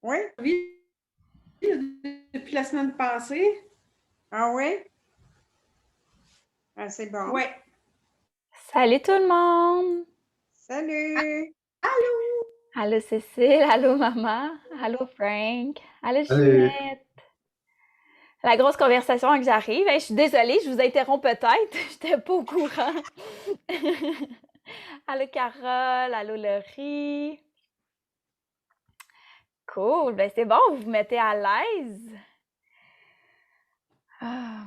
Oui, oui, depuis la semaine passée. Ah oui? Ah, c'est bon. Ouais. Salut tout le monde! Salut! Allô? Allô Cécile, allô maman, allô Frank, allô Salut. Ginette. La grosse conversation que j'arrive. Hey, je suis désolée, je vous interromps peut-être, j'étais pas au courant. Allô Carole, allô Laurie. Cool, ben c'est bon, vous vous mettez à l'aise. Ah,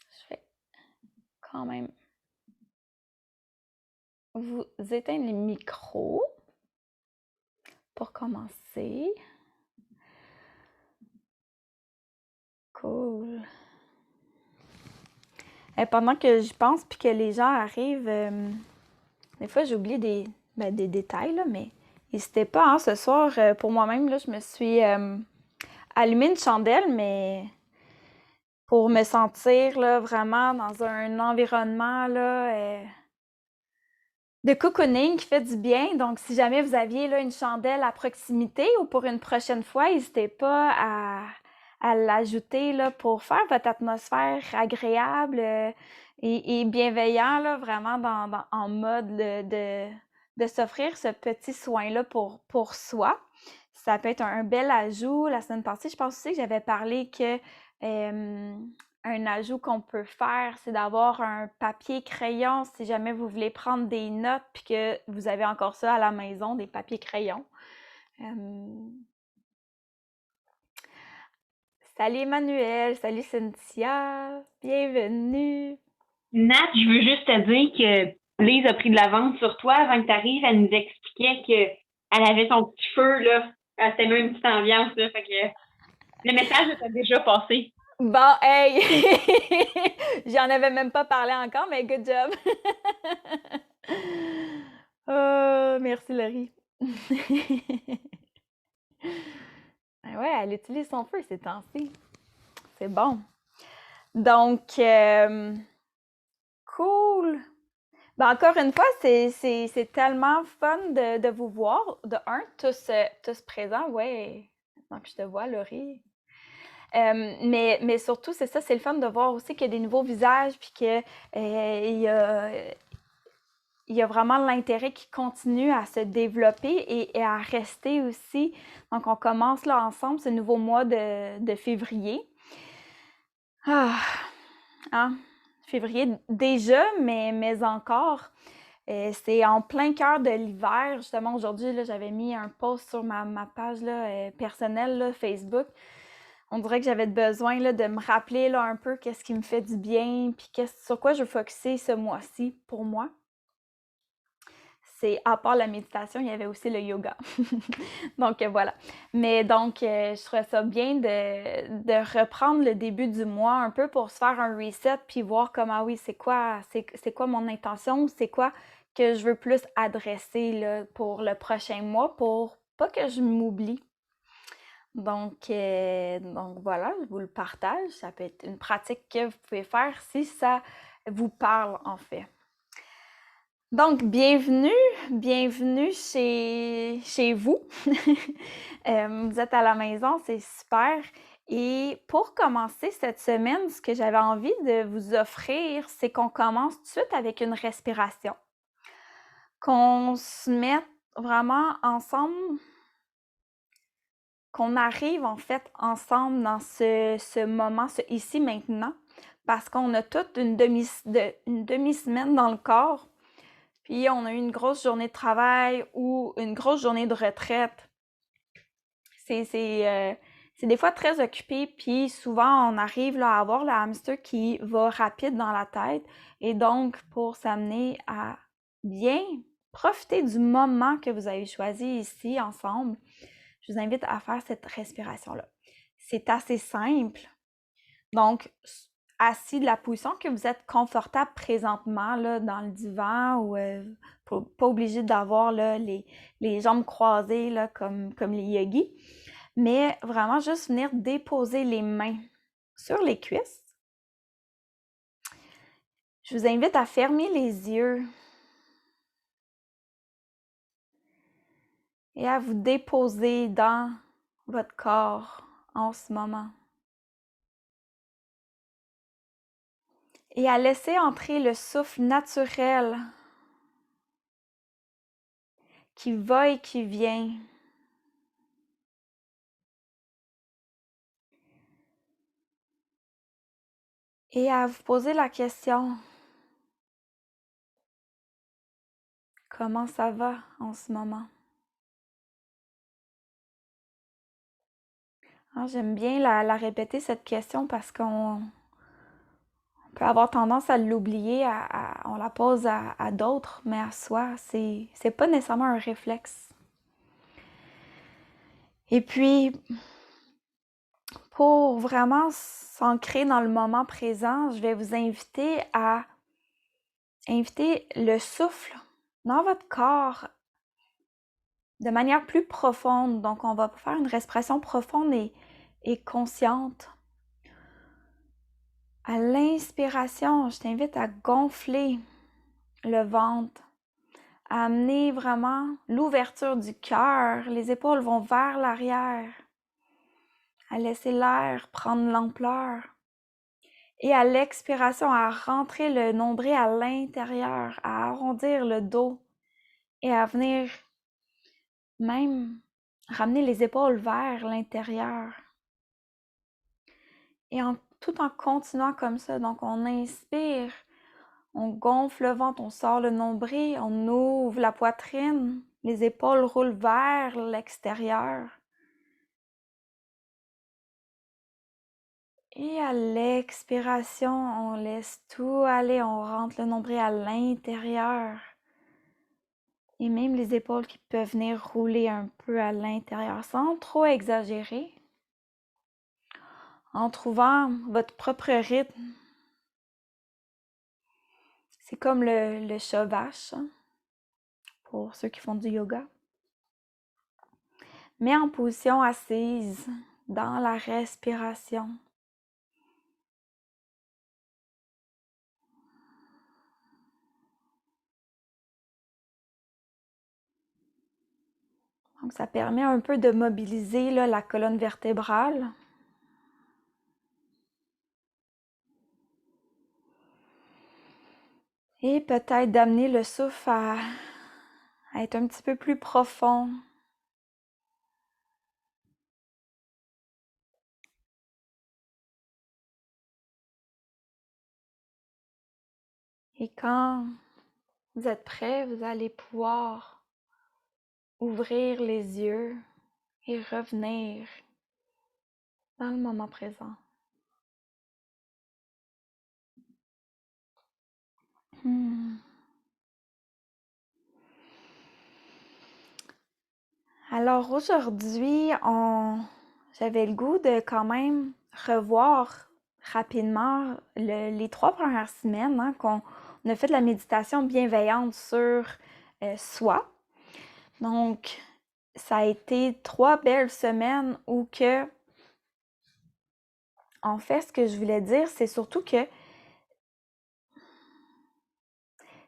je vais quand même vous éteindre les micros pour commencer. Cool. Pendant que j'y pense puis que les gens arrivent, des fois j'oublie des détails, là, mais n'hésitez pas, hein, ce soir, pour moi-même, là, je me suis allumé une chandelle, mais pour me sentir là, vraiment dans un environnement là, de cocooning qui fait du bien. Donc, si jamais vous aviez là, une chandelle à proximité ou pour une prochaine fois, n'hésitez pas à l'ajouter là, pour faire votre atmosphère agréable et bienveillant, là, vraiment en mode de s'offrir ce petit soin-là pour soi. Ça peut être un bel ajout. La semaine passée, je pense aussi que j'avais parlé que un ajout qu'on peut faire, c'est d'avoir un papier crayon si jamais vous voulez prendre des notes puis que vous avez encore ça à la maison, des papiers crayons. Salut Emmanuel, salut Cynthia, bienvenue. Nat, je veux juste te dire que Lise a pris de l'avance sur toi avant que tu arrives. Elle nous expliquait qu'elle avait son petit feu, là. Elle s'était mis une petite ambiance, là. Fait que le message était déjà passé. Bon, hey! J'en avais même pas parlé encore, mais good job! Oh, merci Laurie. Ben ouais, elle utilise son feu ces temps-ci. C'est bon. Donc, cool! Ben encore une fois, c'est tellement fun de vous voir. De un, tous présents. Ouais, donc je te vois, Laurie. Mais surtout, c'est ça, c'est le fun de voir aussi qu'il y a des nouveaux visages, puis qu'il y a vraiment l'intérêt qui continue à se développer et à rester aussi. Donc, on commence là ensemble ce nouveau mois de février. Ah, hein? Février déjà, mais encore. C'est en plein cœur de l'hiver. Justement, aujourd'hui, là, j'avais mis un post sur ma page là, personnelle là, Facebook. On dirait que j'avais besoin là, de me rappeler là, un peu qu'est-ce qui me fait du bien, puis sur quoi je veux focuser ce mois-ci pour moi. C'est, à part la méditation, il y avait aussi le yoga. Donc, voilà. Mais donc, je trouvais ça bien de reprendre le début du mois un peu pour se faire un reset, puis voir comme, ah oui, c'est quoi mon intention, c'est quoi que je veux plus adresser là, pour le prochain mois, pour pas que je m'oublie. Donc voilà, je vous le partage. Ça peut être une pratique que vous pouvez faire si ça vous parle, en fait. Donc, bienvenue chez vous. Vous êtes à la maison, c'est super. Et pour commencer cette semaine, ce que j'avais envie de vous offrir, c'est qu'on commence tout de suite avec une respiration. Qu'on se mette vraiment ensemble, qu'on arrive en fait ensemble dans ce moment, ce ici maintenant, parce qu'on a toute une demi-semaine dans le corps. Puis on a eu une grosse journée de travail ou une grosse journée de retraite. C'est des fois très occupé, puis souvent on arrive là, à avoir le hamster qui va rapide dans la tête. Et donc, pour s'amener à bien profiter du moment que vous avez choisi ici ensemble, je vous invite à faire cette respiration-là. C'est assez simple. Donc, assis de la position que vous êtes confortable présentement là, dans le divan ou pas obligé d'avoir là, les jambes croisées là, comme les yogis, mais vraiment juste venir déposer les mains sur les cuisses. Je vous invite à fermer les yeux et à vous déposer dans votre corps en ce moment. Et à laisser entrer le souffle naturel qui va et qui vient. Et à vous poser la question, comment ça va en ce moment? J'aime bien la répéter, cette question, parce qu'on peut avoir tendance à l'oublier, on la pose à d'autres, mais à soi, c'est pas nécessairement un réflexe. Et puis, pour vraiment s'ancrer dans le moment présent, je vais vous inviter à inviter le souffle dans votre corps de manière plus profonde. Donc, on va faire une respiration profonde et consciente. À l'inspiration, je t'invite à gonfler le ventre, à amener vraiment l'ouverture du cœur. Les épaules vont vers l'arrière, à laisser l'air prendre l'ampleur. Et à l'expiration, à rentrer le nombril à l'intérieur, à arrondir le dos et à venir même ramener les épaules vers l'intérieur. Et tout en continuant comme ça, donc on inspire, on gonfle le ventre, on sort le nombril, on ouvre la poitrine, les épaules roulent vers l'extérieur. Et à l'expiration, on laisse tout aller, on rentre le nombril à l'intérieur. Et même les épaules qui peuvent venir rouler un peu à l'intérieur sans trop exagérer. En trouvant votre propre rythme. C'est comme le chat-vache, pour ceux qui font du yoga. Mais en position assise, dans la respiration. Donc, ça permet un peu de mobiliser là, la colonne vertébrale. Et peut-être d'amener le souffle à être un petit peu plus profond. Et quand vous êtes prêt, vous allez pouvoir ouvrir les yeux et revenir dans le moment présent. Alors aujourd'hui, j'avais le goût de quand même revoir rapidement les 3 premières semaines qu'on a fait de la méditation bienveillante sur soi. Donc, ça a été 3 belles semaines où que, en fait, ce que je voulais dire, c'est surtout que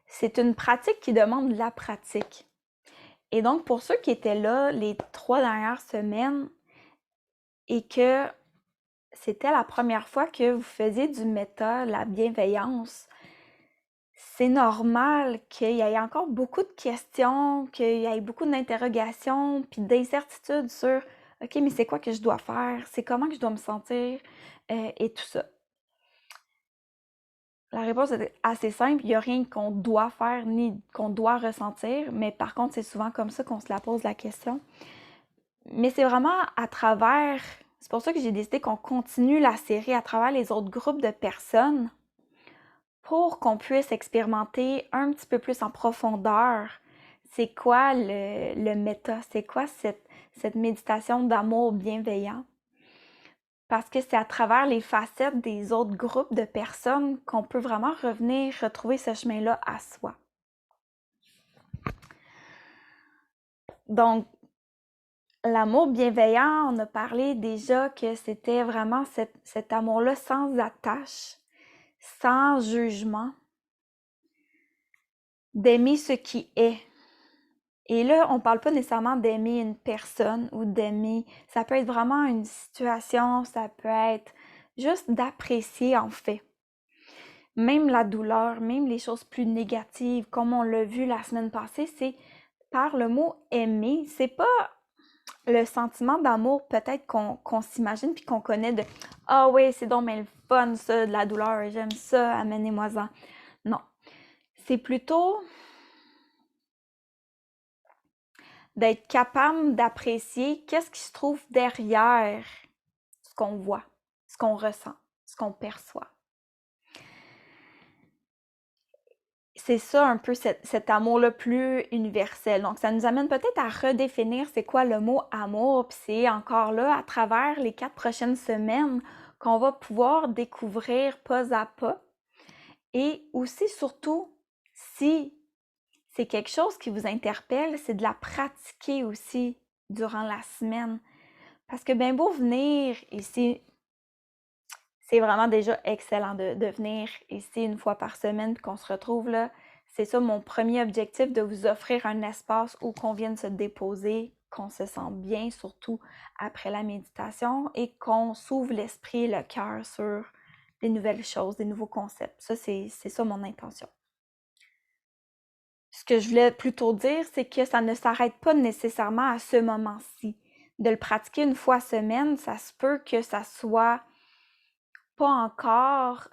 c'est une pratique qui demande de la pratique. Et donc, pour ceux qui étaient là les 3 dernières semaines et que c'était la première fois que vous faisiez du méta, la bienveillance, c'est normal qu'il y ait encore beaucoup de questions, qu'il y ait beaucoup d'interrogations, puis d'incertitudes sur « OK, mais c'est quoi que je dois faire? C'est comment que je dois me sentir? Et tout ça. La réponse est assez simple, il n'y a rien qu'on doit faire ni qu'on doit ressentir, mais par contre, c'est souvent comme ça qu'on se la pose la question. Mais c'est vraiment à travers, c'est pour ça que j'ai décidé qu'on continue la série à travers les autres groupes de personnes pour qu'on puisse expérimenter un petit peu plus en profondeur c'est quoi le méta, c'est quoi cette méditation d'amour bienveillant. Parce que c'est à travers les facettes des autres groupes de personnes qu'on peut vraiment revenir retrouver ce chemin-là à soi. Donc, l'amour bienveillant, on a parlé déjà que c'était vraiment cet amour-là sans attache, sans jugement, d'aimer ce qui est Et là, on parle pas nécessairement d'aimer une personne ou d'aimer. Ça peut être vraiment une situation, ça peut être juste d'apprécier en fait. Même la douleur, même les choses plus négatives, comme on l'a vu la semaine passée, c'est par le mot aimer. C'est pas le sentiment d'amour peut-être qu'on s'imagine puis qu'on connaît de ah oui, c'est donc bien le fun ça, de la douleur, j'aime ça, amenez-moi-en. Non. C'est plutôt d'être capable d'apprécier qu'est-ce qui se trouve derrière ce qu'on voit, ce qu'on ressent, ce qu'on perçoit. C'est ça un peu cet amour-là plus universel. Donc, ça nous amène peut-être à redéfinir c'est quoi le mot amour, puis c'est encore là, à travers les 4 prochaines semaines, qu'on va pouvoir découvrir pas à pas. Et aussi, surtout, si c'est quelque chose qui vous interpelle, c'est de la pratiquer aussi durant la semaine. Parce que bien beau venir ici, c'est vraiment déjà excellent de venir ici une fois par semaine puis qu'on se retrouve là. C'est ça mon premier objectif, de vous offrir un espace où qu'on vienne se déposer, qu'on se sente bien, surtout après la méditation, et qu'on s'ouvre l'esprit et le cœur sur des nouvelles choses, des nouveaux concepts. Ça, c'est ça mon intention. Ce que je voulais plutôt dire, c'est que ça ne s'arrête pas nécessairement à ce moment-ci. De le pratiquer une fois semaine, ça se peut que ça soit pas encore,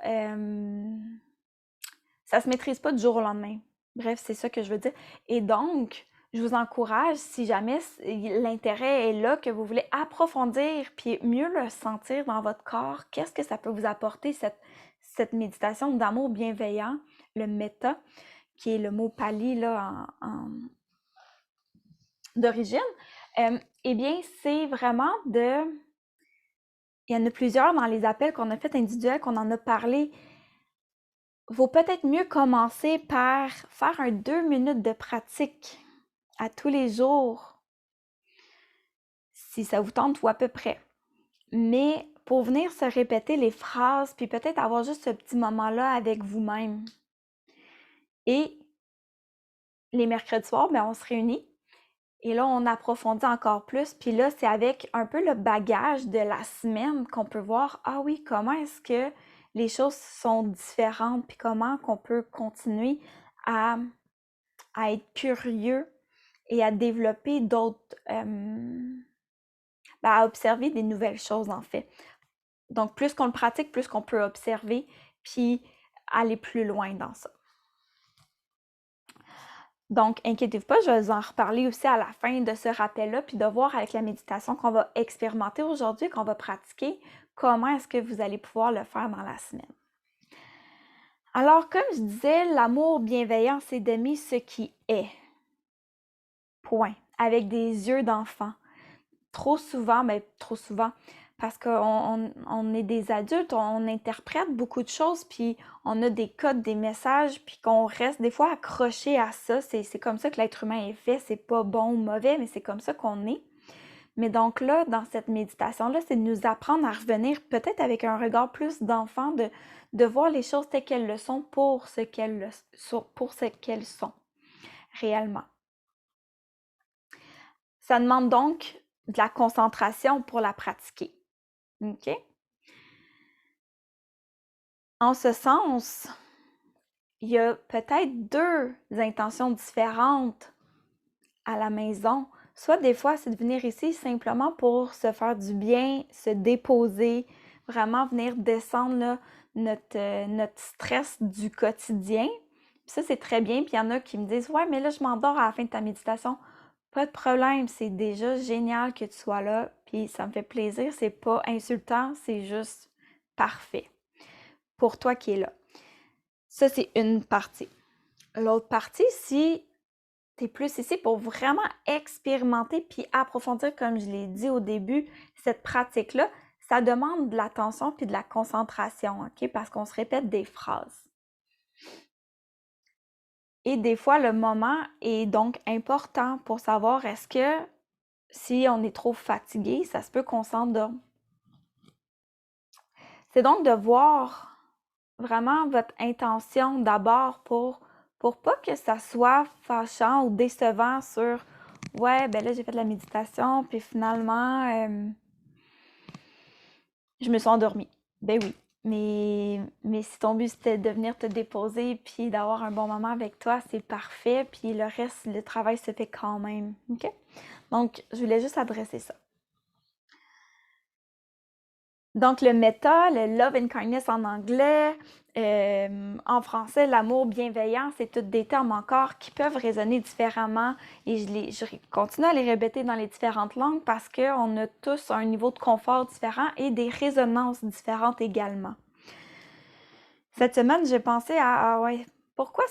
ça se maîtrise pas du jour au lendemain. Bref, c'est ça que je veux dire. Et donc, je vous encourage, si jamais l'intérêt est là, que vous voulez approfondir puis mieux le sentir dans votre corps, qu'est-ce que ça peut vous apporter, cette méditation d'amour bienveillant, le metta, qui est le mot pali là, d'origine, eh bien, c'est vraiment de... Il y en a plusieurs dans les appels qu'on a fait individuels, qu'on en a parlé. Vaut peut-être mieux commencer par faire un 2 minutes de pratique à tous les jours, si ça vous tente ou à peu près. Mais pour venir se répéter les phrases, puis peut-être avoir juste ce petit moment-là avec vous-même. Et les mercredis soirs, bien, on se réunit. Et là, on approfondit encore plus. Puis là, c'est avec un peu le bagage de la semaine qu'on peut voir, ah oui, comment est-ce que les choses sont différentes, puis comment qu'on peut continuer à être curieux et à développer d'autres, à observer des nouvelles choses en fait. Donc, plus qu'on le pratique, plus qu'on peut observer, puis aller plus loin dans ça. Donc, inquiétez-vous pas, je vais vous en reparler aussi à la fin de ce rappel-là, puis de voir avec la méditation qu'on va expérimenter aujourd'hui, qu'on va pratiquer, comment est-ce que vous allez pouvoir le faire dans la semaine. Alors, comme je disais, l'amour bienveillant, c'est d'aimer ce qui est. Point. Avec des yeux d'enfant. Trop souvent, parce qu'on est des adultes, on interprète beaucoup de choses, puis on a des codes, des messages, puis qu'on reste des fois accroché à ça. C'est comme ça que l'être humain est fait. C'est pas bon ou mauvais, mais c'est comme ça qu'on est. Mais donc là, dans cette méditation-là, c'est de nous apprendre à revenir peut-être avec un regard plus d'enfant, de voir les choses telles qu'elles le sont pour ce qu'elles sont réellement. Ça demande donc de la concentration pour la pratiquer. OK? En ce sens, il y a peut-être 2 intentions différentes à la maison. Soit des fois, c'est de venir ici simplement pour se faire du bien, se déposer, vraiment venir descendre là, notre stress du quotidien. Puis ça, c'est très bien. Puis il y en a qui me disent « Ouais, mais là, je m'endors à la fin de ta méditation. » Pas de problème, c'est déjà génial que tu sois là. Puis ça me fait plaisir. C'est pas insultant, c'est juste parfait pour toi qui es là. Ça, c'est une partie. L'autre partie, si tu es plus ici pour vraiment expérimenter puis approfondir, comme je l'ai dit au début, cette pratique-là, ça demande de l'attention puis de la concentration, OK? Parce qu'on se répète des phrases. Et des fois, le moment est donc important pour savoir est-ce que si on est trop fatigué, ça se peut qu'on s'endorme. C'est donc de voir vraiment votre intention d'abord pour pour pas que ça soit fâchant ou décevant sur « Ouais, ben là, j'ai fait de la méditation, puis finalement, je me suis endormie. » Ben oui, mais si ton but, c'était de venir te déposer puis d'avoir un bon moment avec toi, c'est parfait, puis le reste, le travail se fait quand même, OK? Donc, je voulais juste adresser ça. Donc, le META, le Love and Kindness en anglais, en français, l'amour bienveillant, c'est tous des termes encore qui peuvent résonner différemment et je continue à les répéter dans les différentes langues parce qu'on a tous un niveau de confort différent et des résonances différentes également. Cette semaine, j'ai pensé à ouais, pourquoi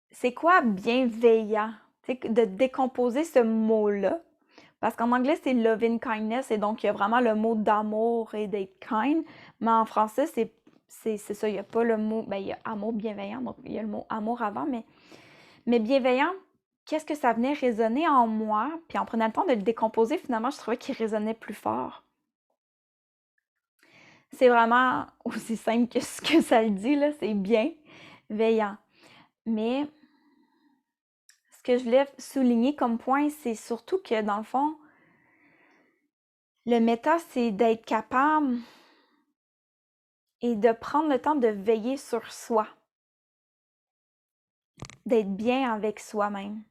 c'est quoi bienveillant? De décomposer ce mot-là. Parce qu'en anglais, c'est loving kindness et donc il y a vraiment le mot d'amour et d'être kind. Mais en français, c'est ça. Il n'y a pas le mot, ben il y a amour bienveillant, donc il y a le mot amour avant, mais bienveillant, qu'est-ce que ça venait résonner en moi? Puis en prenant le temps de le décomposer, finalement, je trouvais qu'il résonnait plus fort. C'est vraiment aussi simple que ce que ça le dit, là, c'est bienveillant. Mais ce que je voulais souligner comme point, c'est surtout que dans le fond, le méta, c'est d'être capable et de prendre le temps de veiller sur soi, d'être bien avec soi-même.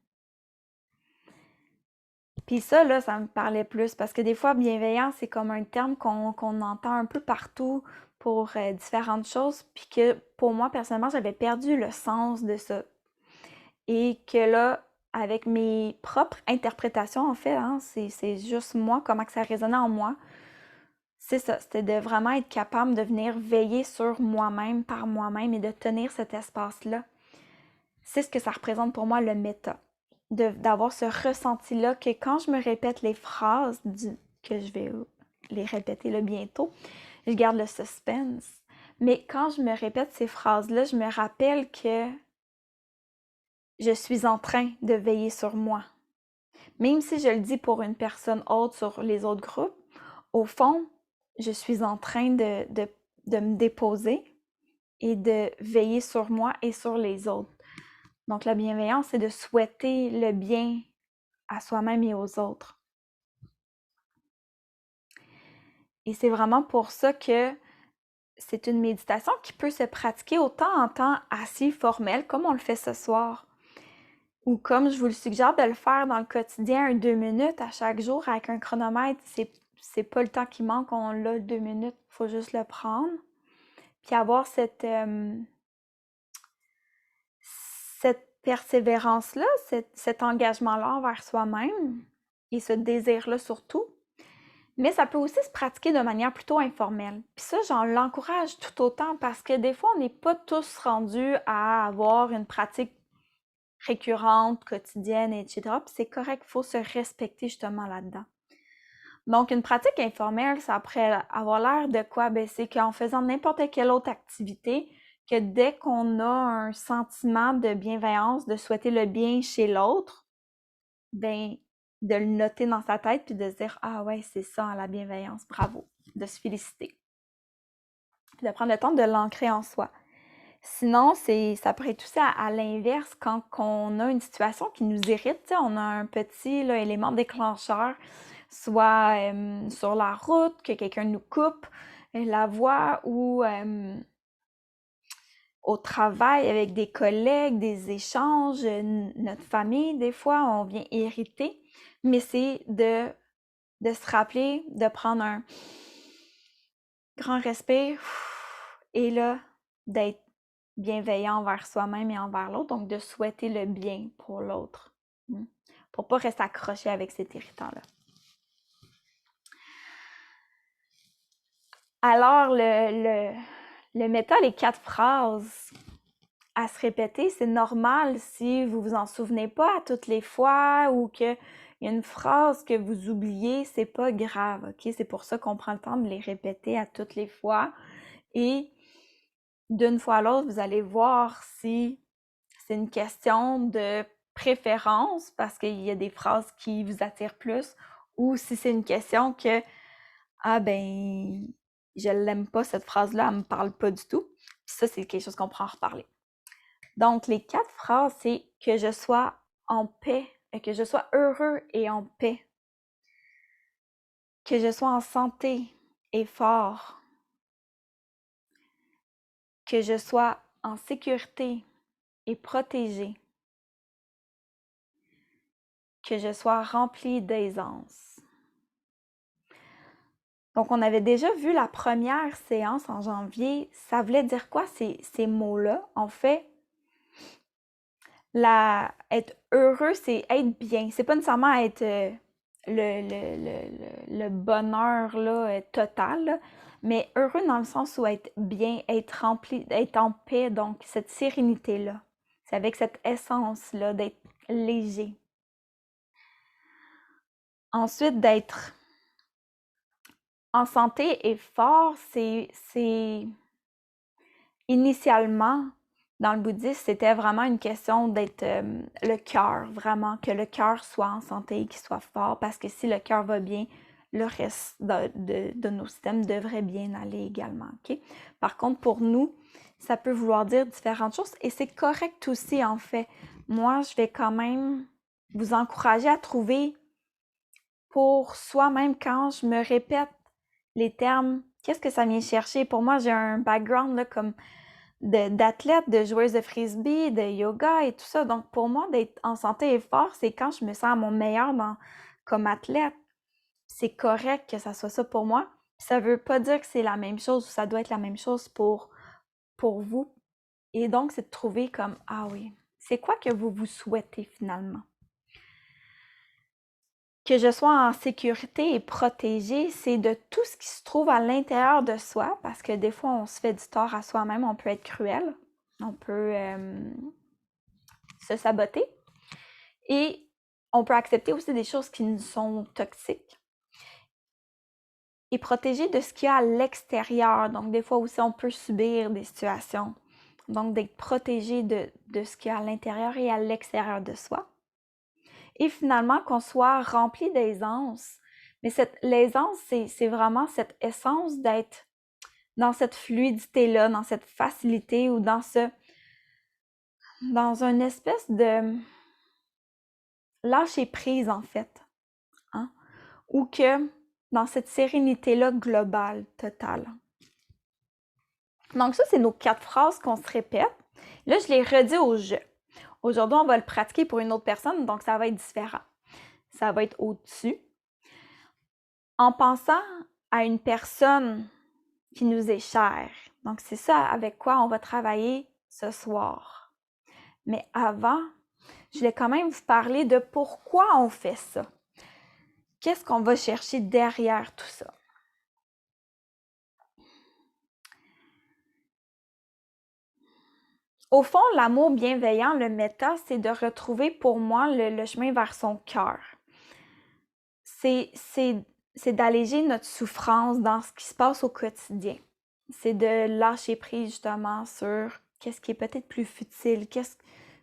Puis ça, là, ça me parlait plus parce que des fois, bienveillant, c'est comme un terme qu'on entend un peu partout pour différentes choses, puis que pour moi, personnellement, j'avais perdu le sens de ça. Et que là, avec mes propres interprétations, en fait, hein, c'est juste moi, comment que ça résonnait en moi, c'est ça, c'était de vraiment être capable de venir veiller sur moi-même, par moi-même et de tenir cet espace-là. C'est ce que ça représente pour moi, le méta. D'avoir ce ressenti-là que quand je me répète les phrases, que je vais les répéter là bientôt, je garde le suspense. Mais quand je me répète ces phrases-là, je me rappelle que je suis en train de veiller sur moi. Même si je le dis pour une personne autre sur les autres groupes, au fond, je suis en train de me déposer et de veiller sur moi et sur les autres. Donc, la bienveillance, c'est de souhaiter le bien à soi-même et aux autres. Et c'est vraiment pour ça que c'est une méditation qui peut se pratiquer autant en temps assis formel, comme on le fait ce soir, ou comme je vous le suggère de le faire dans le quotidien, 2 minutes à chaque jour avec un chronomètre. C'est pas le temps qui manque, on l'a 2 minutes, il faut juste le prendre. Puis avoir cette persévérance-là, cet engagement-là envers soi-même et ce désir-là surtout. Mais ça peut aussi se pratiquer de manière plutôt informelle. Puis ça, j'en l'encourage tout autant parce que des fois, on n'est pas tous rendus à avoir une pratique récurrente, quotidienne, etc. Puis c'est correct, il faut se respecter justement là-dedans. Donc, une pratique informelle, ça pourrait avoir l'air de quoi? Ben, c'est qu'en faisant n'importe quelle autre activité, que dès qu'on a un sentiment de bienveillance, de souhaiter le bien chez l'autre, ben, de le noter dans sa tête puis de se dire « Ah ouais, c'est ça, la bienveillance, bravo », de se féliciter. Puis de prendre le temps de l'ancrer en soi. Sinon, ça pourrait être aussi à l'inverse, quand on a une situation qui nous irrite, on a un petit élément déclencheur, soit sur la route, que quelqu'un nous coupe la voie, ou au travail avec des collègues, des échanges, notre famille, des fois, on vient irriter, mais c'est de se rappeler, de prendre un grand respire, et là, d'être bienveillant envers soi-même et envers l'autre, donc de souhaiter le bien pour l'autre, pour pas rester accroché avec cet irritant-là. Alors, le méta, les 4 phrases à se répéter, c'est normal si vous vous en souvenez pas à toutes les fois ou qu'il y a une phrase que vous oubliez, c'est pas grave, ok? C'est pour ça qu'on prend le temps de les répéter à toutes les fois. Et d'une fois à l'autre, vous allez voir si c'est une question de préférence parce qu'il y a des phrases qui vous attirent plus ou si c'est une question que, ah ben, Je l'aime pas, cette phrase-là, elle me parle pas du tout. Puis ça, c'est quelque chose qu'on pourra en reparler. Donc, les 4 phrases, c'est que je sois en paix, que je sois heureux et en paix, que je sois en santé et fort, que je sois en sécurité et protégé, que je sois rempli d'aisance. Donc, on avait déjà vu la première séance en janvier. Ça voulait dire quoi, ces mots-là? En fait, être heureux, c'est être bien. C'est pas nécessairement être le bonheur là, total, là, mais heureux dans le sens où être bien, être rempli, être en paix, donc cette sérénité-là. C'est avec cette essence-là d'être léger. Ensuite, d'être en santé et fort, c'est initialement, dans le bouddhisme, c'était vraiment une question d'être le cœur, vraiment, que le cœur soit en santé, qu'il soit fort, parce que si le cœur va bien, le reste de nos systèmes devrait bien aller également. OK? Par contre, pour nous, ça peut vouloir dire différentes choses et c'est correct aussi, en fait. Moi, je vais quand même vous encourager à trouver pour soi-même quand je me répète les termes, qu'est-ce que ça vient chercher? Pour moi, j'ai un background là, comme d'athlète, de joueuse de frisbee, de yoga et tout ça. Donc, pour moi, d'être en santé et fort, c'est quand je me sens à mon meilleur comme athlète. C'est correct que ça soit ça pour moi. Ça veut pas dire que c'est la même chose ou ça doit être la même chose pour vous. Et donc, c'est de trouver comme, ah oui, c'est quoi que vous vous souhaitez finalement? Que je sois en sécurité et protégée, c'est de tout ce qui se trouve à l'intérieur de soi, parce que des fois, on se fait du tort à soi-même, on peut être cruel, on peut se saboter, et on peut accepter aussi des choses qui nous sont toxiques. Et protéger de ce qu'il y a à l'extérieur, donc des fois aussi, on peut subir des situations. Donc, d'être protégé de ce qu'il y a à l'intérieur et à l'extérieur de soi. Et finalement, qu'on soit rempli d'aisance. Mais l'aisance, c'est vraiment cette essence d'être dans cette fluidité-là, dans cette facilité ou dans une espèce de lâcher prise, en fait. Hein? Ou que dans cette sérénité-là globale, totale. Donc ça, c'est nos 4 phrases qu'on se répète. Là, je les redis au jeu. Aujourd'hui, on va le pratiquer pour une autre personne, donc ça va être différent. Ça va être au-dessus. En pensant à une personne qui nous est chère. Donc, c'est ça avec quoi on va travailler ce soir. Mais avant, je vais quand même vous parler de pourquoi on fait ça. Qu'est-ce qu'on va chercher derrière tout ça? Au fond, l'amour bienveillant, le méta, c'est de retrouver pour moi le chemin vers son cœur. C'est d'alléger notre souffrance dans ce qui se passe au quotidien. C'est de lâcher prise justement sur qu'est-ce qui est peut-être plus futile,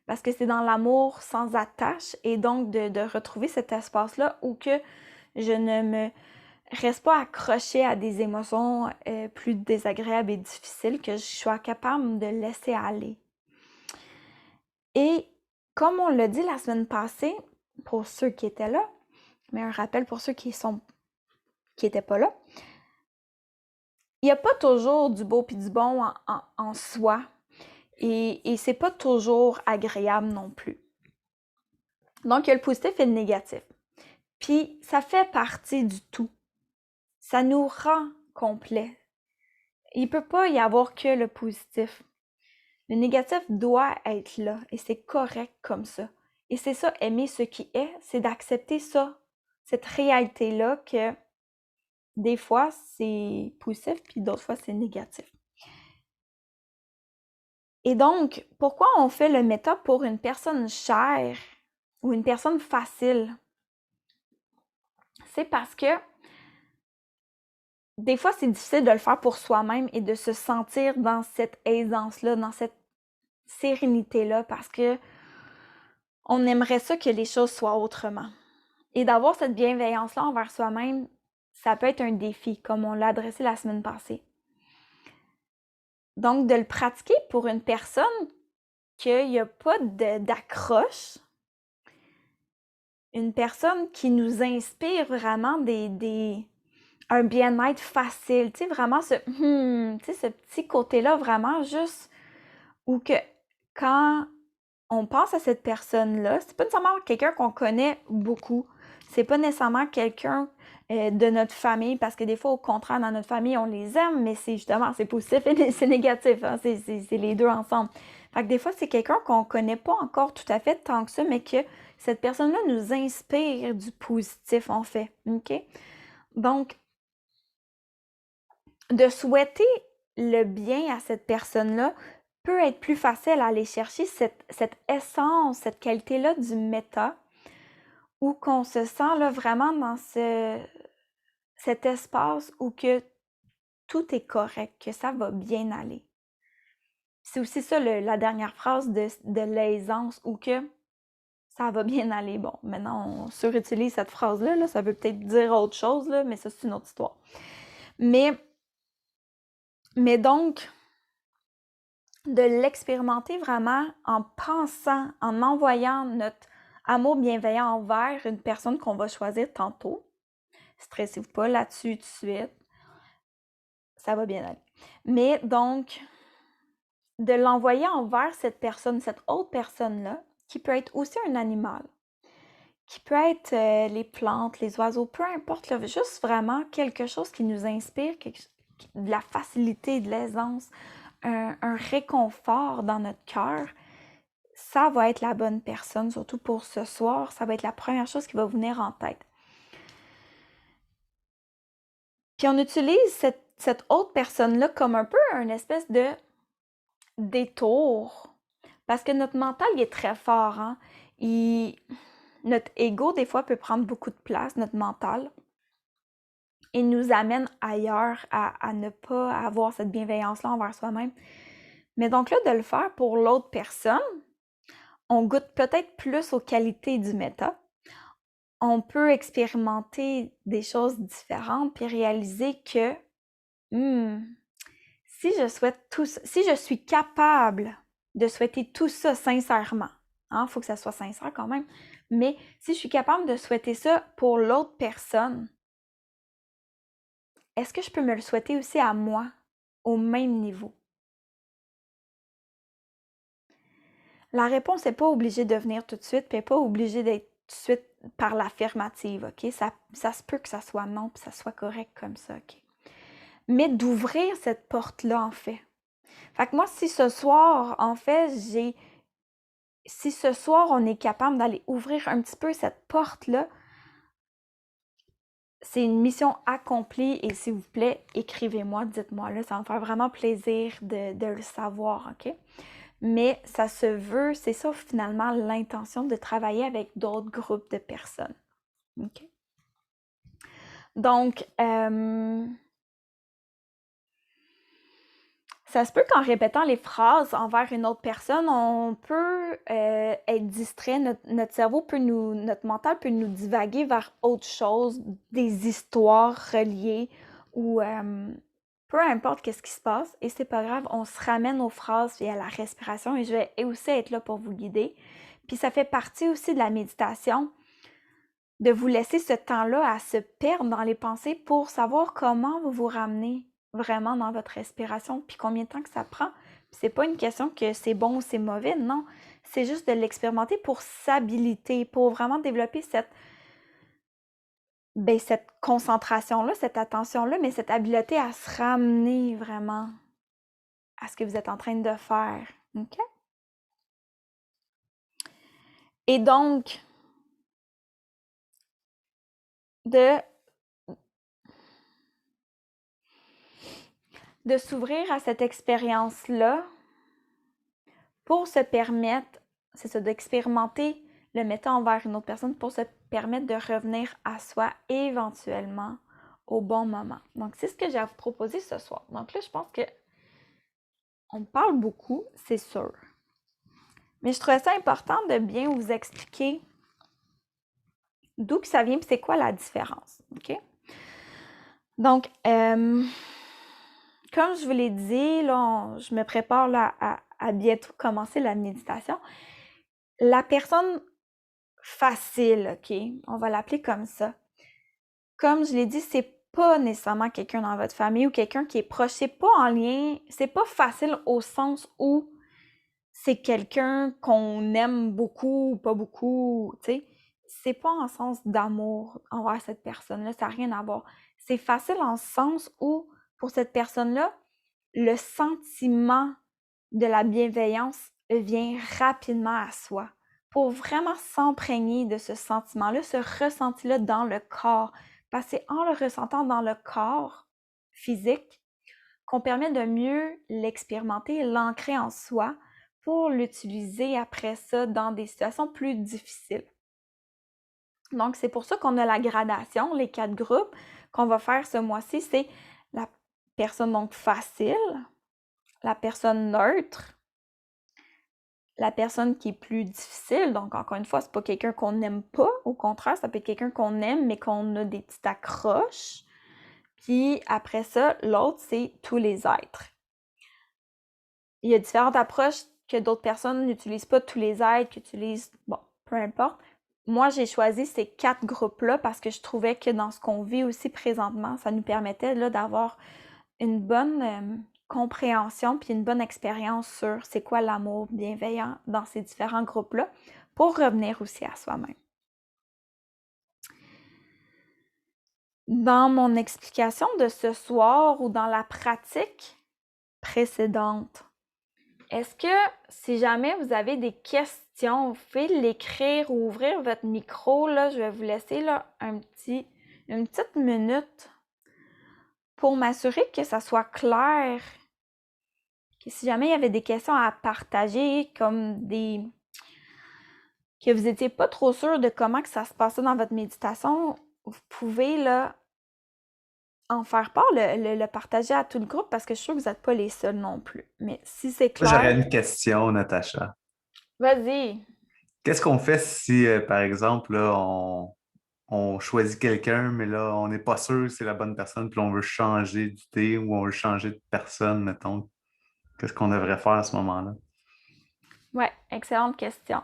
parce que c'est dans l'amour sans attache et donc de retrouver cet espace-là où que je ne me reste pas accrochée à des émotions plus désagréables et difficiles, que je sois capable de laisser aller. Et comme on l'a dit la semaine passée, pour ceux qui étaient là, mais un rappel pour ceux qui n'étaient pas là, il n'y a pas toujours du beau et du bon en soi. Et c'est pas toujours agréable non plus. Donc, il y a le positif et le négatif. Puis, ça fait partie du tout. Ça nous rend complet. Il ne peut pas y avoir que le positif. Le négatif doit être là et c'est correct comme ça. Et c'est ça, aimer ce qui est, c'est d'accepter ça, cette réalité-là que des fois, c'est positif puis d'autres fois, c'est négatif. Et donc, pourquoi on fait le méta pour une personne chère ou une personne facile? C'est parce que des fois, c'est difficile de le faire pour soi-même et de se sentir dans cette aisance-là, dans cette sérénité-là, parce que on aimerait ça que les choses soient autrement. Et d'avoir cette bienveillance-là envers soi-même, ça peut être un défi, comme on l'a adressé la semaine passée. Donc, de le pratiquer pour une personne qu'il n'y a pas d'accroche, une personne qui nous inspire vraiment un bien-être facile, tu sais, vraiment ce petit côté-là, vraiment juste, où que quand on pense à cette personne-là, c'est pas nécessairement quelqu'un qu'on connaît beaucoup, c'est pas nécessairement quelqu'un de notre famille, parce que des fois, au contraire, dans notre famille, on les aime, mais c'est justement, c'est positif et c'est négatif, hein, c'est les deux ensemble. Fait que des fois, c'est quelqu'un qu'on connaît pas encore tout à fait tant que ça, mais que cette personne-là nous inspire du positif, en fait, OK? Donc, de souhaiter le bien à cette personne-là peut être plus facile à aller chercher cette essence, cette qualité-là du méta, où qu'on se sent là, vraiment dans cet espace où que tout est correct, que ça va bien aller. C'est aussi ça la dernière phrase de l'aisance, où que ça va bien aller. Bon, maintenant, on surutilise cette phrase-là, là, ça veut peut-être dire autre chose, là, mais ça, c'est une autre histoire. Mais donc, de l'expérimenter vraiment en pensant, en envoyant notre amour bienveillant envers une personne qu'on va choisir tantôt. Stressez-vous pas là-dessus tout de suite. Ça va bien aller. Mais donc, de l'envoyer envers cette personne, cette autre personne-là, qui peut être aussi un animal, qui peut être les plantes, les oiseaux, peu importe, là, juste vraiment quelque chose qui nous inspire, de la facilité, de l'aisance, un réconfort dans notre cœur, ça va être la bonne personne, surtout pour ce soir, ça va être la première chose qui va vous venir en tête. Puis on utilise cette autre personne-là comme un peu une espèce de détour, parce que notre mental, il est très fort, hein? Notre ego, des fois, peut prendre beaucoup de place, notre mental, et nous amène ailleurs à ne pas avoir cette bienveillance-là envers soi-même. Mais donc là, de le faire pour l'autre personne, on goûte peut-être plus aux qualités du méta. On peut expérimenter des choses différentes puis réaliser que si je suis capable de souhaiter tout ça sincèrement, il faut que ça soit sincère quand même, mais si je suis capable de souhaiter ça pour l'autre personne, est-ce que je peux me le souhaiter aussi à moi, au même niveau? La réponse n'est pas obligée de venir tout de suite, puis elle n'est pas obligée d'être tout de suite par l'affirmative, OK? Ça se peut que ça soit non, puis ça soit correct comme ça, OK? Mais d'ouvrir cette porte-là, en fait. Fait que moi, si ce soir, en fait, si ce soir, on est capable d'aller ouvrir un petit peu cette porte-là, c'est une mission accomplie et s'il vous plaît, écrivez-moi, dites-moi là, ça va me faire vraiment plaisir de le savoir, OK? Mais ça se veut, c'est ça finalement l'intention de travailler avec d'autres groupes de personnes, OK? Donc, ça se peut qu'en répétant les phrases envers une autre personne, on peut être distrait, notre cerveau notre mental peut nous divaguer vers autre chose, des histoires reliées ou peu importe qu'est-ce qui se passe. Et c'est pas grave, on se ramène aux phrases et à la respiration et je vais aussi être là pour vous guider. Puis ça fait partie aussi de la méditation, de vous laisser ce temps-là à se perdre dans les pensées pour savoir comment vous vous ramenez vraiment dans votre respiration, puis combien de temps que ça prend. Puis c'est pas une question que c'est bon ou c'est mauvais, non. C'est juste de l'expérimenter pour s'habiliter, pour vraiment développer cette concentration-là, cette attention-là, mais cette habileté à se ramener vraiment à ce que vous êtes en train de faire. OK? Et donc, de s'ouvrir à cette expérience-là pour se permettre, c'est ça, d'expérimenter le méta envers une autre personne pour se permettre de revenir à soi éventuellement au bon moment. Donc, c'est ce que j'ai à vous proposer ce soir. Donc là, je pense que on parle beaucoup, c'est sûr. Mais je trouvais ça important de bien vous expliquer d'où que ça vient et c'est quoi la différence. OK? Donc, comme je vous l'ai dit, là, je me prépare là, à bientôt commencer la méditation. La personne facile, OK? On va l'appeler comme ça. Comme je l'ai dit, c'est pas nécessairement quelqu'un dans votre famille ou quelqu'un qui est proche. C'est pas en lien, c'est pas facile au sens où c'est quelqu'un qu'on aime beaucoup ou pas beaucoup, tu sais. C'est pas en sens d'amour envers cette personne-là, ça n'a rien à voir. C'est facile en sens où, pour cette personne-là, le sentiment de la bienveillance vient rapidement à soi. Pour vraiment s'imprégner de ce sentiment-là, ce ressenti-là dans le corps. Parce que c'est en le ressentant dans le corps physique qu'on permet de mieux l'expérimenter et l'ancrer en soi pour l'utiliser après ça dans des situations plus difficiles. Donc, c'est pour ça qu'on a la gradation, les 4 groupes qu'on va faire ce mois-ci. C'est la personne donc facile, la personne neutre, la personne qui est plus difficile. Donc, encore une fois, c'est pas quelqu'un qu'on n'aime pas. Au contraire, ça peut être quelqu'un qu'on aime, mais qu'on a des petites accroches. Puis après ça, l'autre, c'est tous les êtres. Il y a différentes approches que d'autres personnes n'utilisent pas, tous les êtres, qui utilisent, bon, peu importe. Moi, j'ai choisi ces 4 groupes-là parce que je trouvais que dans ce qu'on vit aussi présentement, ça nous permettait là, d'avoir une bonne compréhension puis une bonne expérience sur c'est quoi l'amour bienveillant dans ces différents groupes-là pour revenir aussi à soi-même. Dans mon explication de ce soir ou dans la pratique précédente, est-ce que si jamais vous avez des questions, vous pouvez l'écrire ou ouvrir votre micro, là, je vais vous laisser là, une petite minute pour m'assurer que ça soit clair. Que si jamais il y avait des questions à partager, comme que vous n'étiez pas trop sûr de comment que ça se passait dans votre méditation, vous pouvez là, en faire part, le partager à tout le groupe parce que je suis sûre que vous n'êtes pas les seuls non plus. Mais si c'est Moi, j'aurais clair, une question, Natacha. vas-y. Qu'est-ce qu'on fait si, par exemple, là, on choisit quelqu'un, mais là, on n'est pas sûr que c'est la bonne personne, puis on veut changer d'idée ou on veut changer de personne, mettons. Qu'est-ce qu'on devrait faire à ce moment-là? Ouais, excellente question.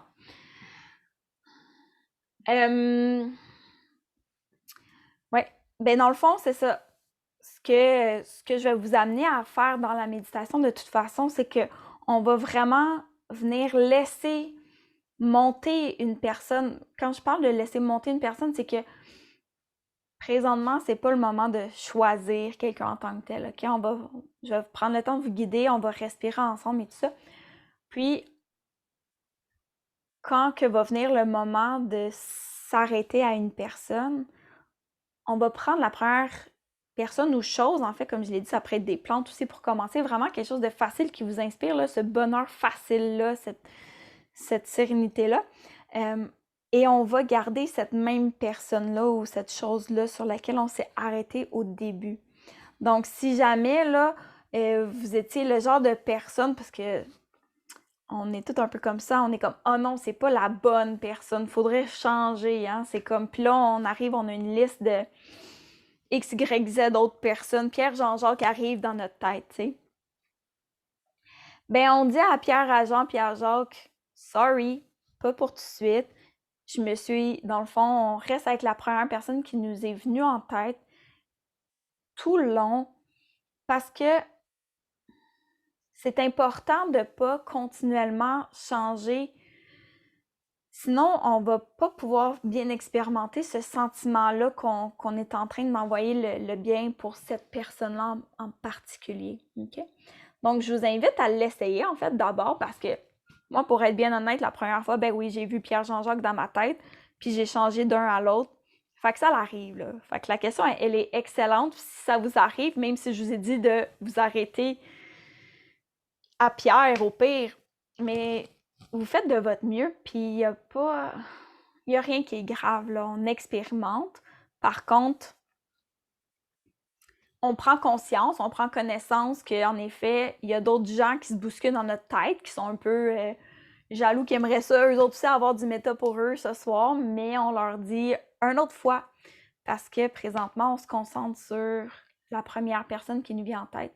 Ouais, ben dans le fond, c'est ça. Ce que je vais vous amener à faire dans la méditation, de toute façon, c'est que on va vraiment venir laisser monter une personne. Quand je parle de laisser monter une personne, c'est que présentement, c'est pas le moment de choisir quelqu'un en tant que tel. OK? Je vais prendre le temps de vous guider, on va respirer ensemble et tout ça. Puis, quand que va venir le moment de s'arrêter à une personne, on va prendre la première personne ou chose, en fait, comme je l'ai dit, ça pourrait être des plantes aussi pour commencer, vraiment quelque chose de facile qui vous inspire, là, ce bonheur facile-là, cette sérénité-là. Et on va garder cette même personne-là ou cette chose-là sur laquelle on s'est arrêté au début. Donc, si jamais, là, vous étiez le genre de personne, parce que on est tout un peu comme ça, on est comme « Oh non, c'est pas la bonne personne, faudrait changer, hein? » C'est comme, puis là, on arrive, on a une liste de X, Y, Z d'autres personnes. Pierre, Jean-Jacques arrive dans notre tête, tu sais. Ben, on dit à Pierre, à Jean, Pierre, Jacques, « Sorry, pas pour tout de suite. » Je me suis, dans le fond, on reste avec la première personne qui nous est venue en tête tout le long parce que c'est important de ne pas continuellement changer. Sinon, on ne va pas pouvoir bien expérimenter ce sentiment-là qu'on est en train de m'envoyer le bien pour cette personne-là en particulier. Okay? Donc, je vous invite à l'essayer, en fait, d'abord parce que moi, pour être bien honnête, la première fois, ben oui, j'ai vu Pierre Jean-Jacques dans ma tête, puis j'ai changé d'un à l'autre. Fait que ça l'arrive, là. Fait que la question, elle est excellente. Si ça vous arrive, même si je vous ai dit de vous arrêter à Pierre, au pire, mais vous faites de votre mieux, puis il n'y a rien qui est grave, là. On expérimente. Par contre, on prend conscience, on prend connaissance qu'en effet, il y a d'autres gens qui se bousculent dans notre tête, qui sont un peu jaloux, qui aimeraient ça, eux autres aussi, avoir du méta pour eux ce soir, mais on leur dit une autre fois, parce que présentement, on se concentre sur la première personne qui nous vient en tête.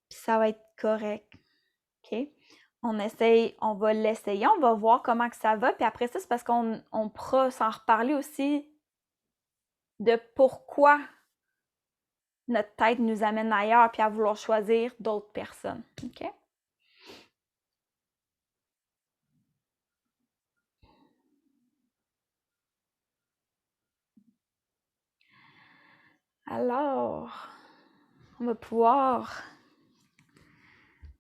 Puis ça va être correct. OK? On va l'essayer, on va voir comment que ça va. Puis après ça, c'est parce qu'on pourra s'en reparler aussi de pourquoi notre tête nous amène ailleurs puis à vouloir choisir d'autres personnes. OK? Alors, on va pouvoir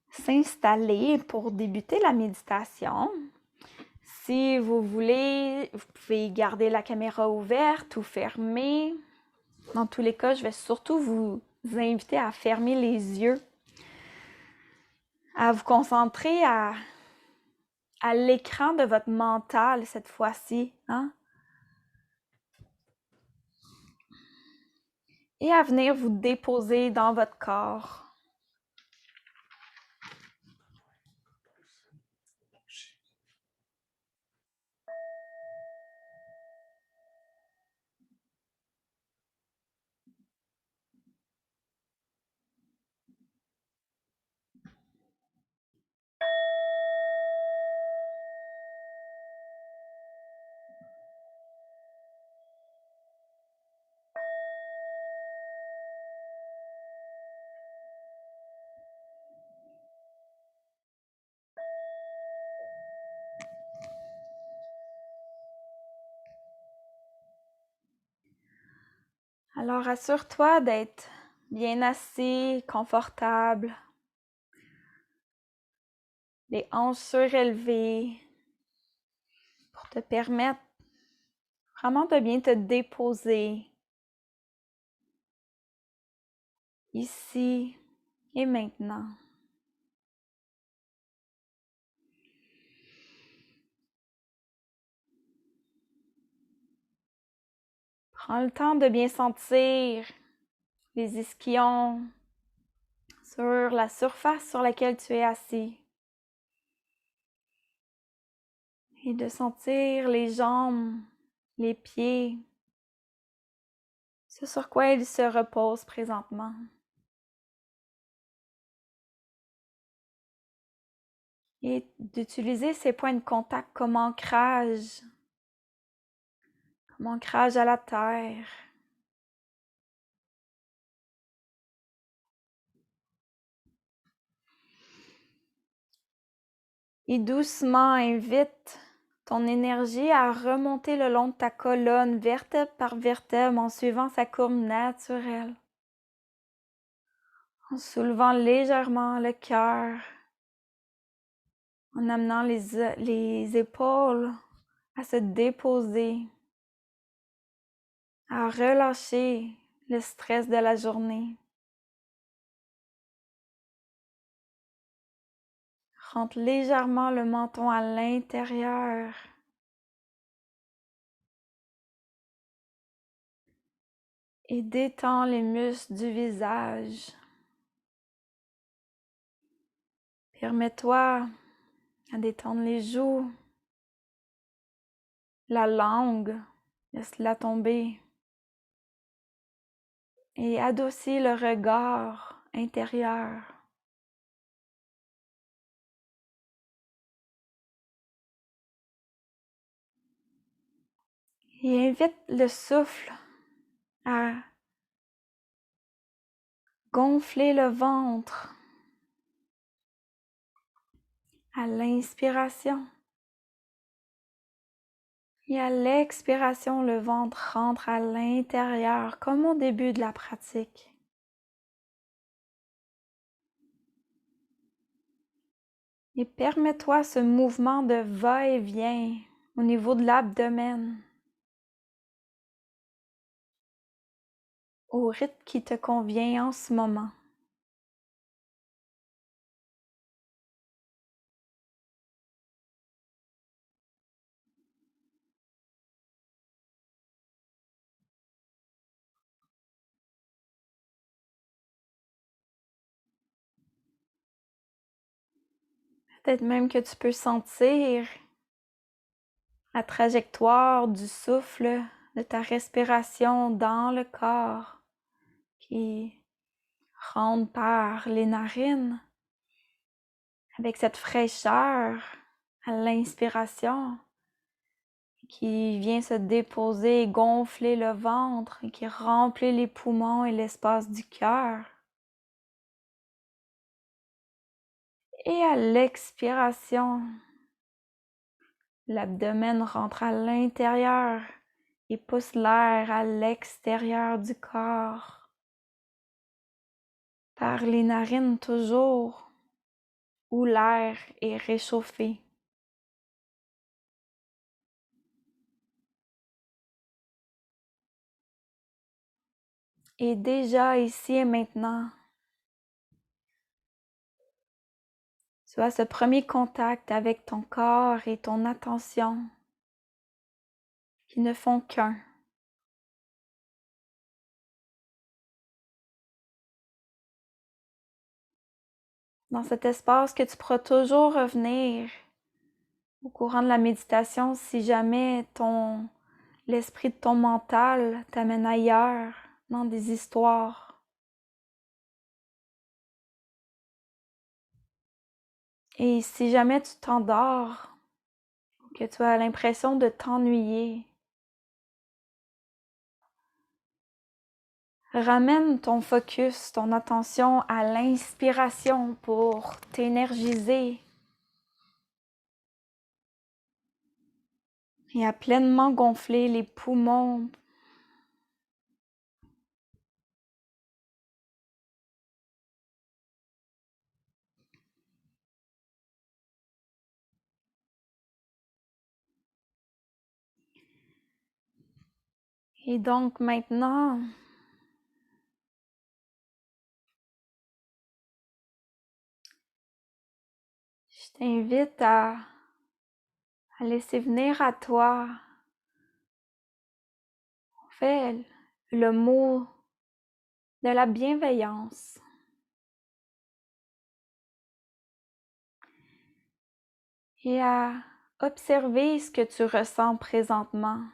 s'installer pour débuter la méditation. Si vous voulez, vous pouvez garder la caméra ouverte ou fermée. Dans tous les cas, je vais surtout vous inviter à fermer les yeux, à vous concentrer à l'écran de votre mental cette fois-ci, hein? Et à venir vous déposer dans votre corps. Alors, assure-toi d'être bien assis, confortable, les hanches surélevées pour te permettre vraiment de bien te déposer ici et maintenant. Prends le temps de bien sentir les ischions sur la surface sur laquelle tu es assis. Et de sentir les jambes, les pieds, ce sur quoi ils se reposent présentement. Et d'utiliser ces points de contact comme ancrage à la terre. Et doucement invite ton énergie à remonter le long de ta colonne, vertèbre par vertèbre, en suivant sa courbe naturelle. En soulevant légèrement le cœur, en amenant les épaules à se déposer, à relâcher le stress de la journée. Rentre légèrement le menton à l'intérieur. Et détends les muscles du visage. Permets-toi à détendre les joues, la langue, laisse-la tomber. Et adoucis le regard intérieur. Et invite le souffle à gonfler le ventre à l'inspiration. Et à l'expiration, le ventre rentre à l'intérieur, comme au début de la pratique. Et permets-toi ce mouvement de va-et-vient au niveau de l'abdomen, au rythme qui te convient en ce moment. Peut-être même que tu peux sentir la trajectoire du souffle, de ta respiration dans le corps qui rentre par les narines avec cette fraîcheur à l'inspiration qui vient se déposer et gonfler le ventre et qui remplit les poumons et l'espace du cœur. Et à l'expiration, l'abdomen rentre à l'intérieur et pousse l'air à l'extérieur du corps. Par les narines toujours, où l'air est réchauffé. Et déjà ici et maintenant, tu as ce premier contact avec ton corps et ton attention qui ne font qu'un. Dans cet espace que tu pourras toujours revenir au courant de la méditation si jamais l'esprit de ton mental t'amène ailleurs, dans des histoires. Et si jamais tu t'endors, que tu as l'impression de t'ennuyer, ramène ton focus, ton attention à l'inspiration pour t'énergiser et à pleinement gonfler les poumons. Et donc maintenant, je t'invite à laisser venir à toi, en fait, le mot de la bienveillance. Et à observer ce que tu ressens présentement.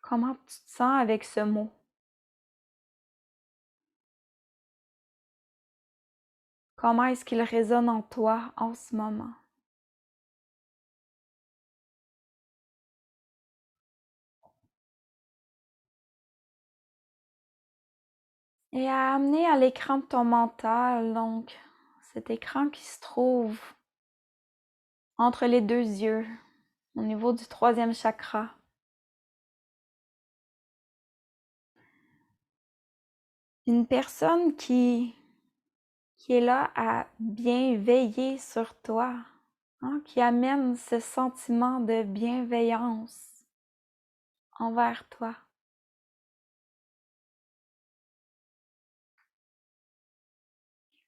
Comment tu te sens avec ce mot? Comment est-ce qu'il résonne en toi en ce moment? Et à amener à l'écran de ton mental, donc cet écran qui se trouve entre les deux yeux, au niveau du 3e chakra. Une personne qui est là à bien veiller sur toi, hein, qui amène ce sentiment de bienveillance envers toi.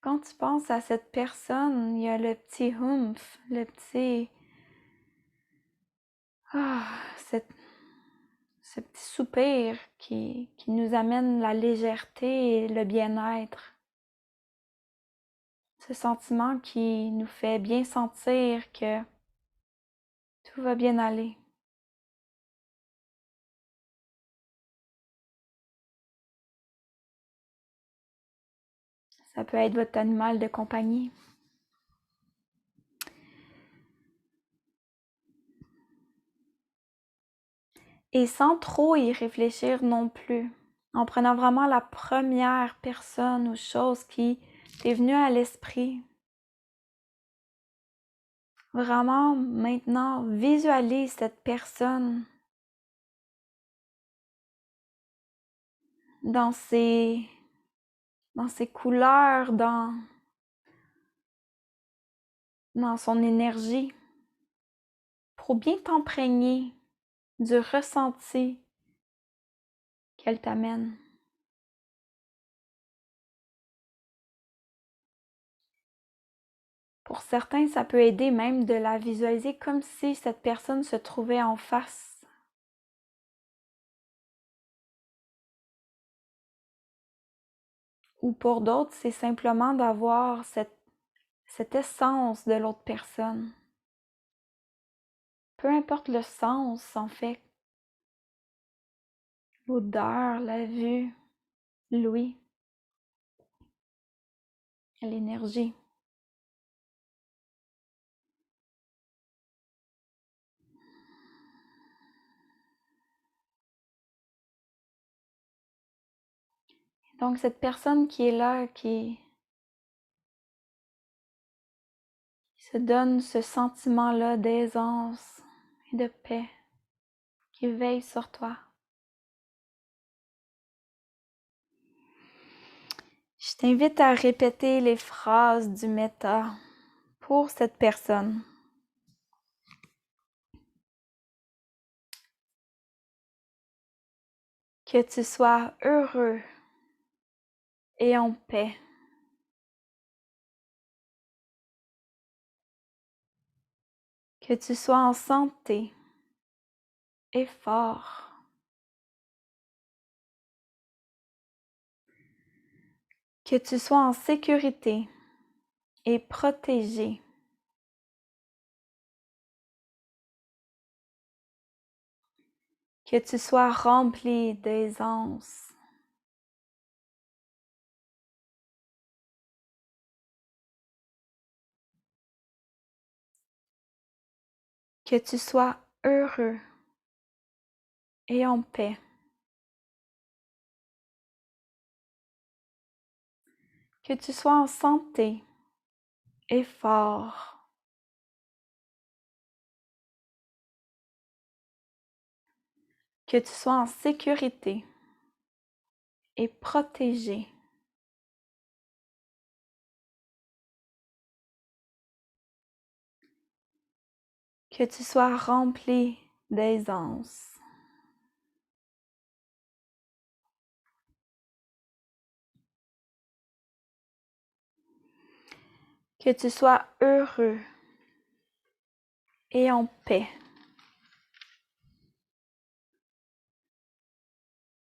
Quand tu penses à cette personne, il y a le petit humph, le petit... ce petit soupir qui nous amène la légèreté et le bien-être. Ce sentiment qui nous fait bien sentir que tout va bien aller. Ça peut être votre animal de compagnie. Et sans trop y réfléchir non plus, en prenant vraiment la première personne ou chose qui t'est venue à l'esprit. Vraiment, maintenant, visualise cette personne dans ses couleurs, dans son énergie, pour bien t'imprégner du ressenti qu'elle t'amène. Pour certains, ça peut aider même de la visualiser comme si cette personne se trouvait en face. Ou pour d'autres, c'est simplement d'avoir cette essence de l'autre personne. Peu importe le sens, en fait, l'odeur, la vue, l'ouïe, l'énergie. Donc, cette personne qui est là, qui se donne ce sentiment-là d'aisance et de paix, qui veille sur toi. Je t'invite à répéter les phrases du Metta pour cette personne. Que tu sois heureux et en paix. Que tu sois en santé et fort. Que tu sois en sécurité et protégé. Que tu sois rempli d'aisance. Que tu sois heureux et en paix. Que tu sois en santé et fort. Que tu sois en sécurité et protégé. Que tu sois rempli d'aisance. Que tu sois heureux et en paix.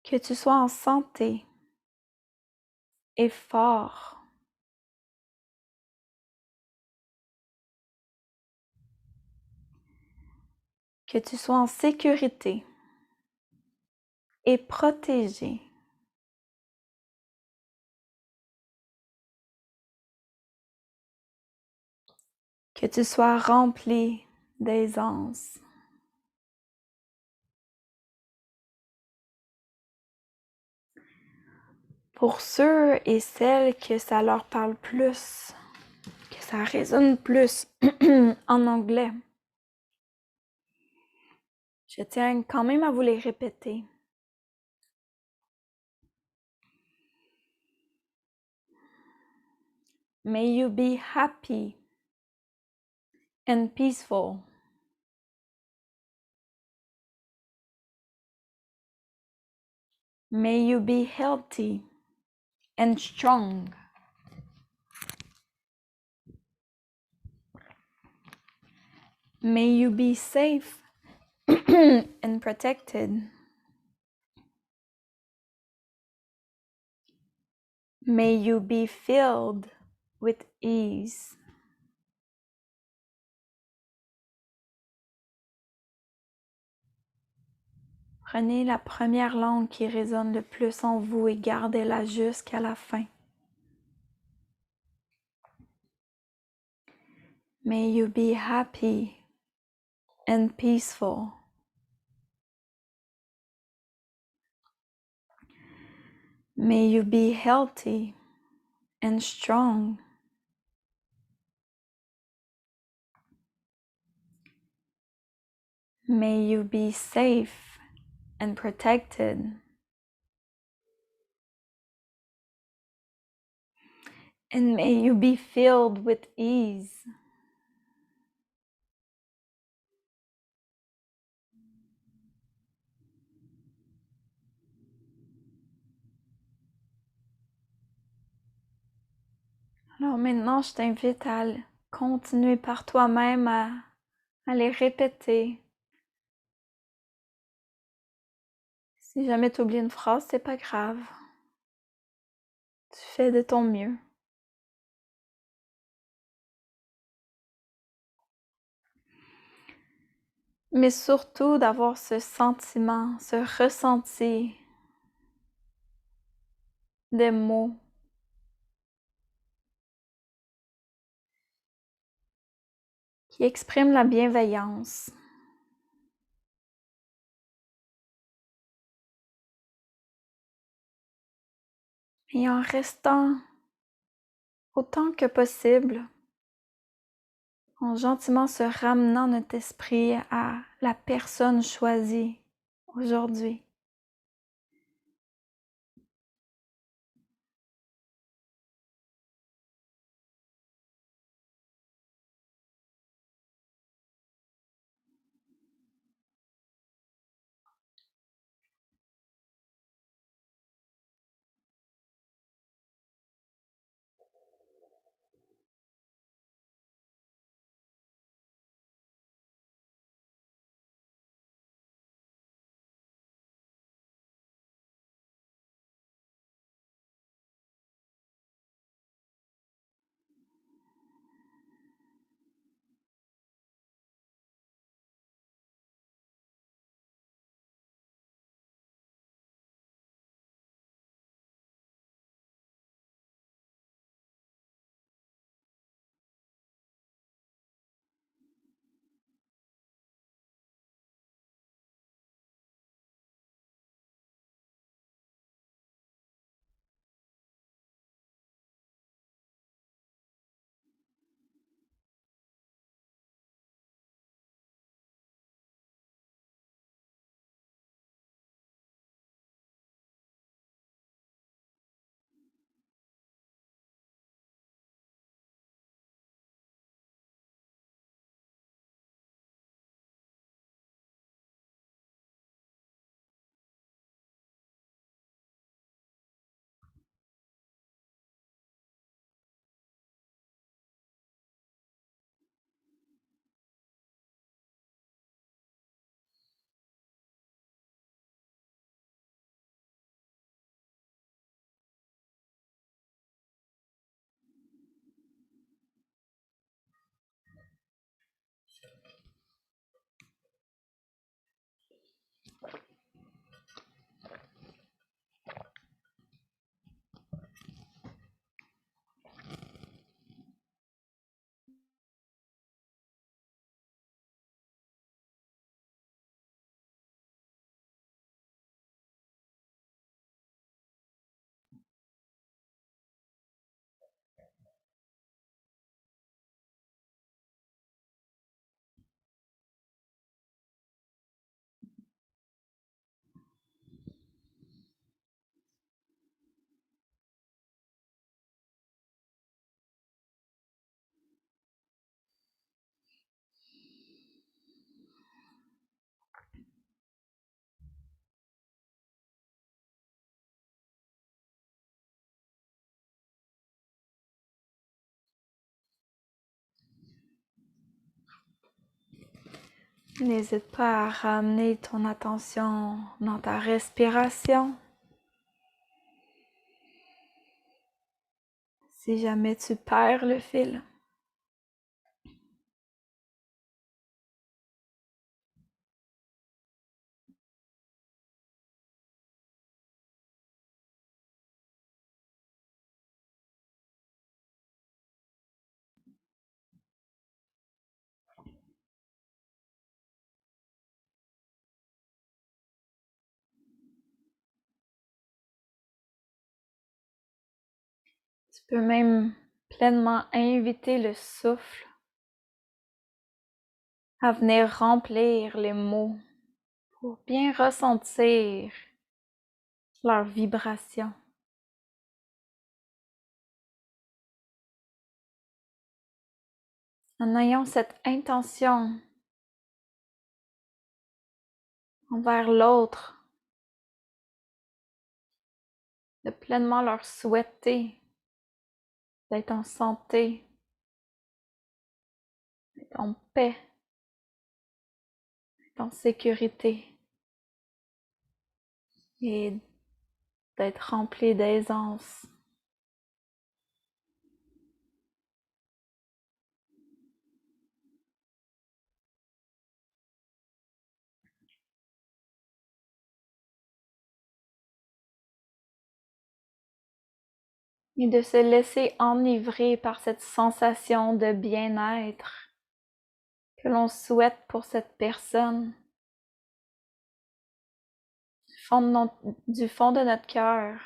Que tu sois en santé et fort. Que tu sois en sécurité et protégé. Que tu sois rempli d'aisance. Pour ceux et celles que ça leur parle plus, que ça résonne plus en anglais, je tiens quand même à vous les répéter. May you be happy and peaceful. May you be healthy and strong. May you be safe and protected. May you be filled with ease. Prenez la première langue qui résonne le plus en vous et gardez-la jusqu'à la fin. May you be happy and peaceful. May you be healthy and strong. May you be safe and protected. And may you be filled with ease. Alors maintenant, je t'invite à continuer par toi-même à les répéter. Si jamais tu oublies une phrase, c'est pas grave. Tu fais de ton mieux. Mais surtout d'avoir ce sentiment, ce ressenti des mots qui expriment la bienveillance. Et en restant autant que possible, en gentiment se ramenant notre esprit à la personne choisie aujourd'hui. N'hésite pas à ramener ton attention dans ta respiration. Si jamais tu perds le fil. Tu peux même pleinement inviter le souffle à venir remplir les mots pour bien ressentir leur vibration. En ayant cette intention envers l'autre, de pleinement leur souhaiter d'être en santé, d'être en paix, d'être en sécurité et d'être rempli d'aisance. et de se laisser enivrer par cette sensation de bien-être que l'on souhaite pour cette personne du fond de notre cœur.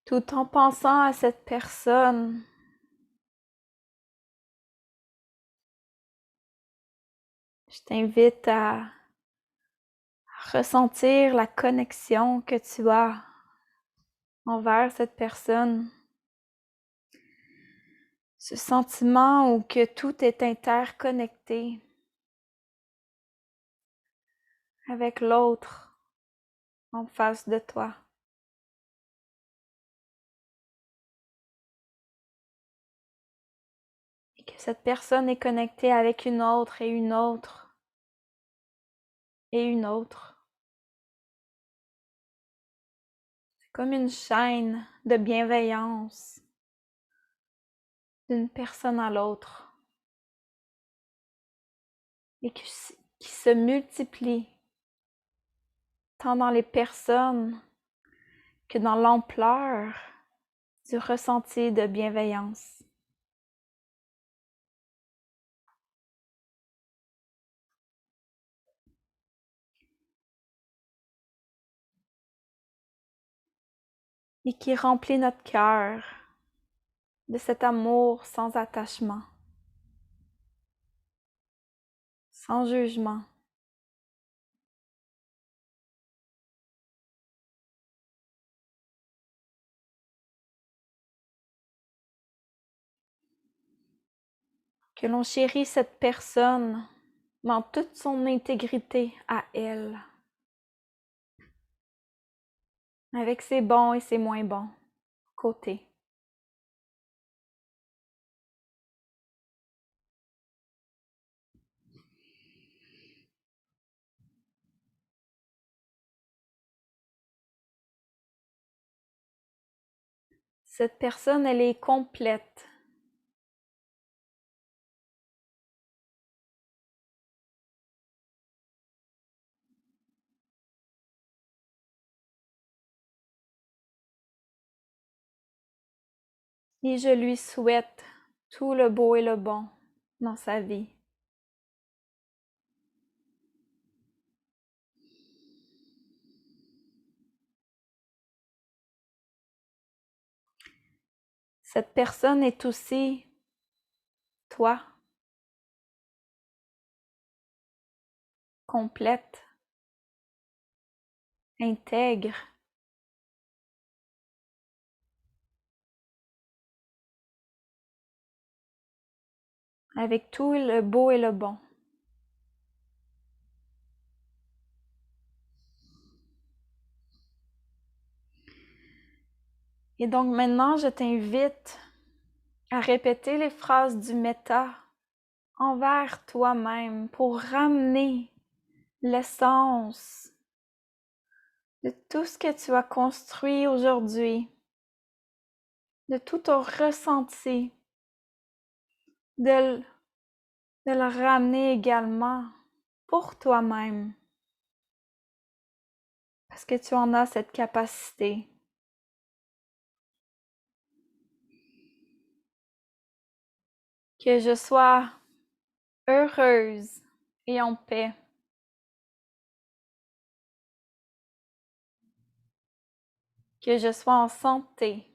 Tout en pensant à cette personne, je t'invite à ressentir la connexion que tu as envers cette personne. Ce sentiment où que tout est interconnecté avec l'autre en face de toi. Et que cette personne est connectée avec une autre et une autre et une autre. C'est comme une chaîne de bienveillance d'une personne à l'autre et qui se multiplie tant dans les personnes que dans l'ampleur du ressenti de bienveillance. Et qui remplit notre cœur de cet amour sans attachement, sans jugement. Que l'on chérit cette personne dans toute son intégrité à elle, avec ses bons et ses moins bons côtés. Cette personne, elle est complète. Et je lui souhaite tout le beau et le bon dans sa vie. Cette personne est aussi toi, complète, intègre, avec tout le beau et le bon. Et donc maintenant, je t'invite à répéter les phrases du méta envers toi-même pour ramener l'essence de tout ce que tu as construit aujourd'hui, de tout ton ressenti, de le ramener également pour toi-même, parce que tu en as cette capacité. Que je sois heureuse et en paix. Que je sois en santé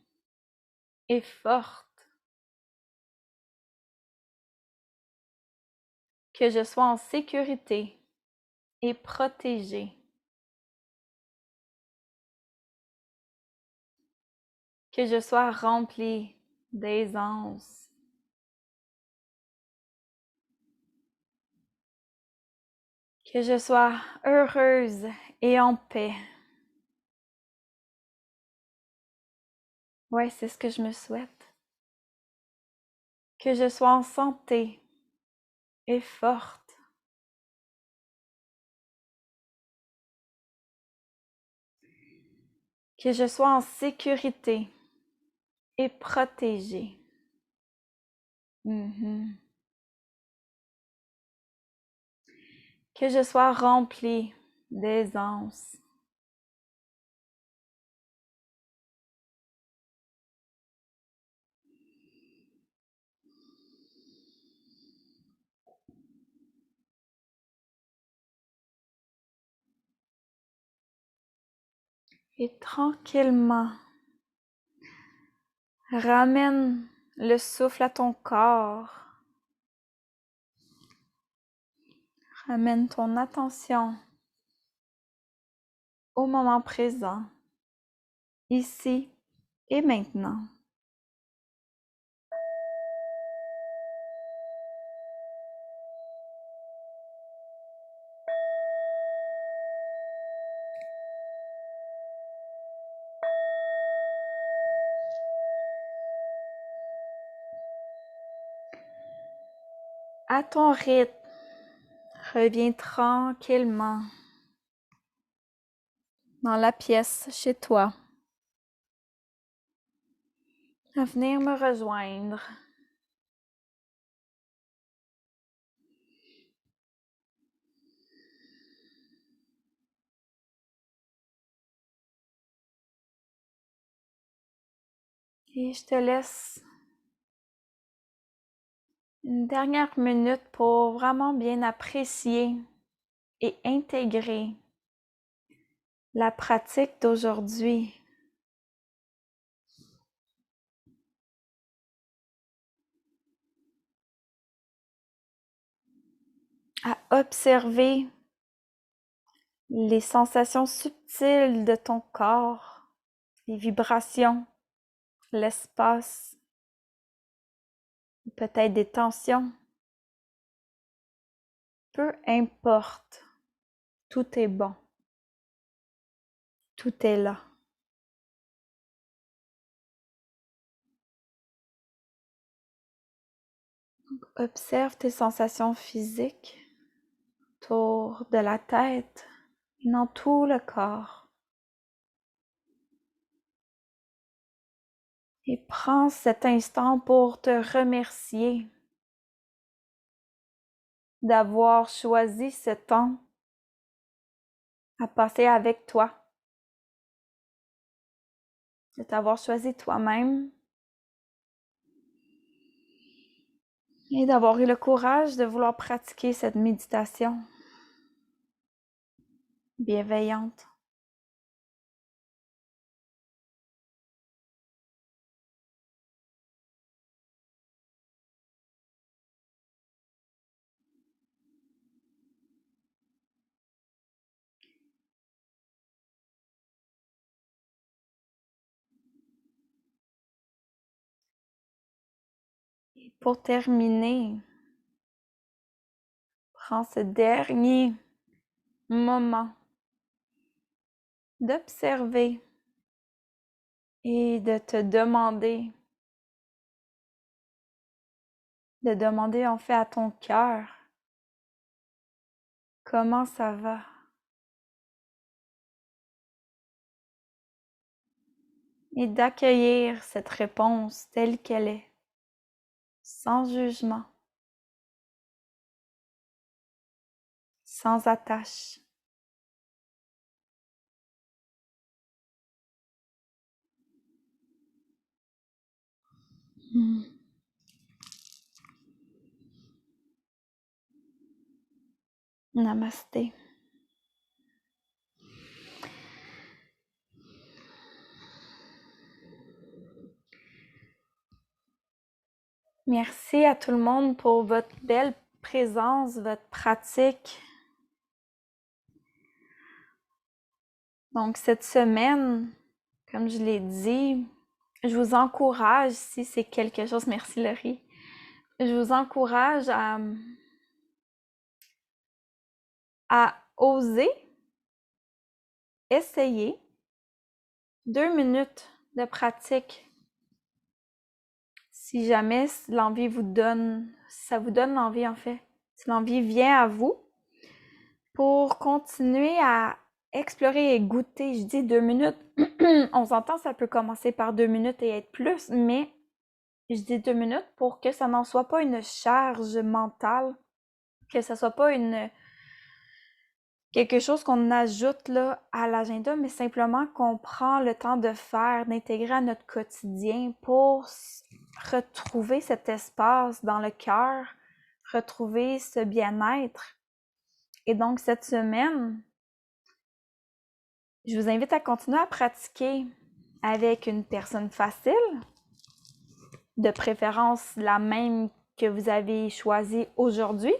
et forte. Que je sois en sécurité et protégée. Que je sois remplie d'aisance. Que je sois heureuse et en paix. Ouais, c'est ce que je me souhaite. Que je sois en santé et forte. Que je sois en sécurité et protégée. Que je sois remplie d'aisance. Et tranquillement, ramène le souffle à ton corps. Ramène ton attention au moment présent, ici et maintenant. À ton rythme, reviens tranquillement dans la pièce chez toi, à venir me rejoindre. Et je te laisse une dernière minute pour vraiment bien apprécier et intégrer la pratique d'aujourd'hui. À observer les sensations subtiles de ton corps, les vibrations, l'espace, peut-être des tensions. Peu importe, tout est bon. Tout est là. Observe tes sensations physiques autour de la tête et dans tout le corps. Et prends cet instant pour te remercier d'avoir choisi ce temps à passer avec toi, de t'avoir choisi toi-même et d'avoir eu le courage de vouloir pratiquer cette méditation bienveillante. Et pour terminer, Prends ce dernier moment d'observer et de demander en fait à ton cœur comment ça va. Et d'accueillir cette réponse telle qu'elle est, sans jugement, sans attache. Namasté. Merci à tout le monde pour votre belle présence, votre pratique. Donc, cette semaine, comme je l'ai dit, je vous encourage, si c'est quelque chose, merci Laurie, je vous encourage à oser essayer 2 minutes de pratique. Si jamais l'envie vous donne, ça vous donne l'envie en fait, si l'envie vient à vous, pour continuer à explorer et goûter. Je dis 2 minutes, on s'entend, ça peut commencer par 2 minutes et être plus, mais je dis 2 minutes pour que ça n'en soit pas une charge mentale, que ça soit pas quelque chose qu'on ajoute là à l'agenda, mais simplement qu'on prend le temps de faire, d'intégrer à notre quotidien pour retrouver cet espace dans le cœur, retrouver ce bien-être. Et donc, cette semaine, je vous invite à continuer à pratiquer avec une personne facile, de préférence la même que vous avez choisie aujourd'hui.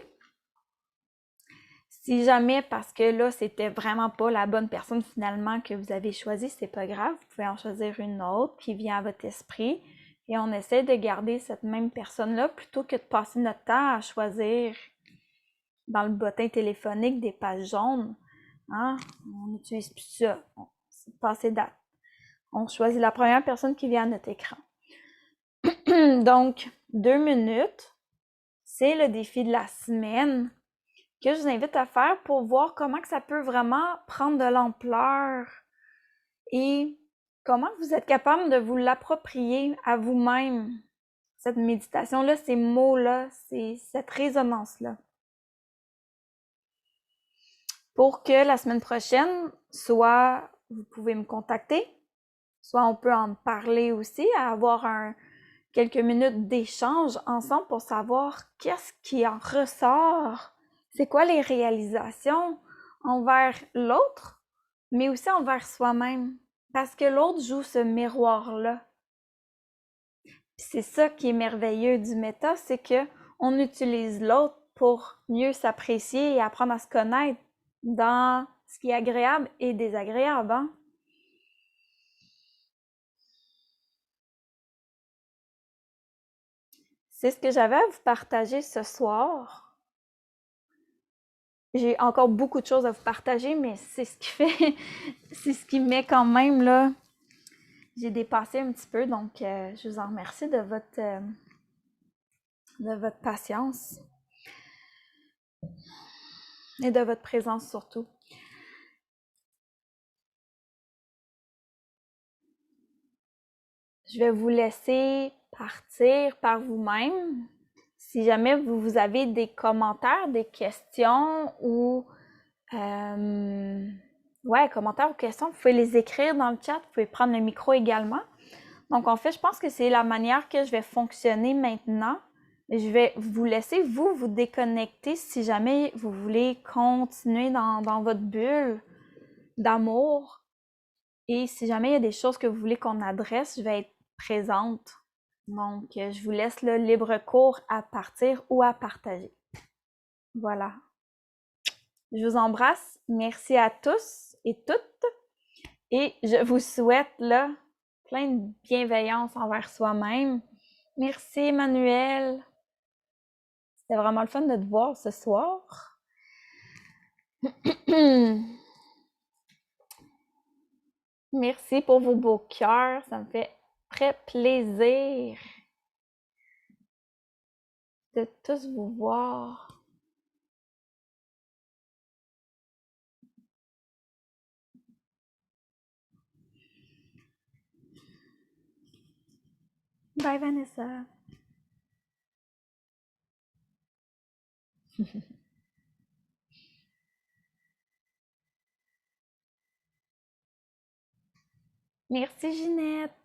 Si jamais, parce que là, c'était vraiment pas la bonne personne finalement que vous avez choisie, c'est pas grave, vous pouvez en choisir une autre qui vient à votre esprit et on essaie de garder cette même personne-là plutôt que de passer notre temps à choisir dans le bottin téléphonique des pages jaunes. Hein? On n'utilise plus ça, c'est passé date. On choisit la première personne qui vient à notre écran. Donc, 2 minutes, c'est le défi de la semaine que je vous invite à faire pour voir comment que ça peut vraiment prendre de l'ampleur et comment vous êtes capable de vous l'approprier à vous-même, cette méditation-là, ces mots-là, cette résonance-là. Pour que la semaine prochaine, soit vous pouvez me contacter, soit on peut en parler aussi, avoir quelques minutes d'échange ensemble pour savoir qu'est-ce qui en ressort, c'est quoi les réalisations envers l'autre, mais aussi envers soi-même, parce que l'autre joue ce miroir-là. C'est ça qui est merveilleux du méta, c'est que on utilise l'autre pour mieux s'apprécier et apprendre à se connaître dans ce qui est agréable et désagréable. Hein? C'est ce que j'avais à vous partager ce soir. J'ai encore beaucoup de choses à vous partager, mais c'est ce qui fait, c'est ce qui met quand même là. J'ai dépassé un petit peu, donc je vous en remercie de votre patience et de votre présence surtout. Je vais vous laisser partir par vous-même. Si jamais vous avez des commentaires, des questions ou commentaires ou questions, vous pouvez les écrire dans le chat, vous pouvez prendre le micro également. Donc en fait, je pense que c'est la manière que je vais fonctionner maintenant. Je vais vous laisser vous déconnecter si jamais vous voulez continuer dans votre bulle d'amour. Et si jamais il y a des choses que vous voulez qu'on adresse, je vais être présente. Donc, je vous laisse le libre cours à partir ou à partager. Voilà. Je vous embrasse. Merci à tous et toutes. Et je vous souhaite là plein de bienveillance envers soi-même. Merci Emmanuel. C'était vraiment le fun de te voir ce soir. Merci pour vos beaux cœurs. Ça me fait très plaisir de tous vous voir. Bye, Vanessa. Merci, Ginette.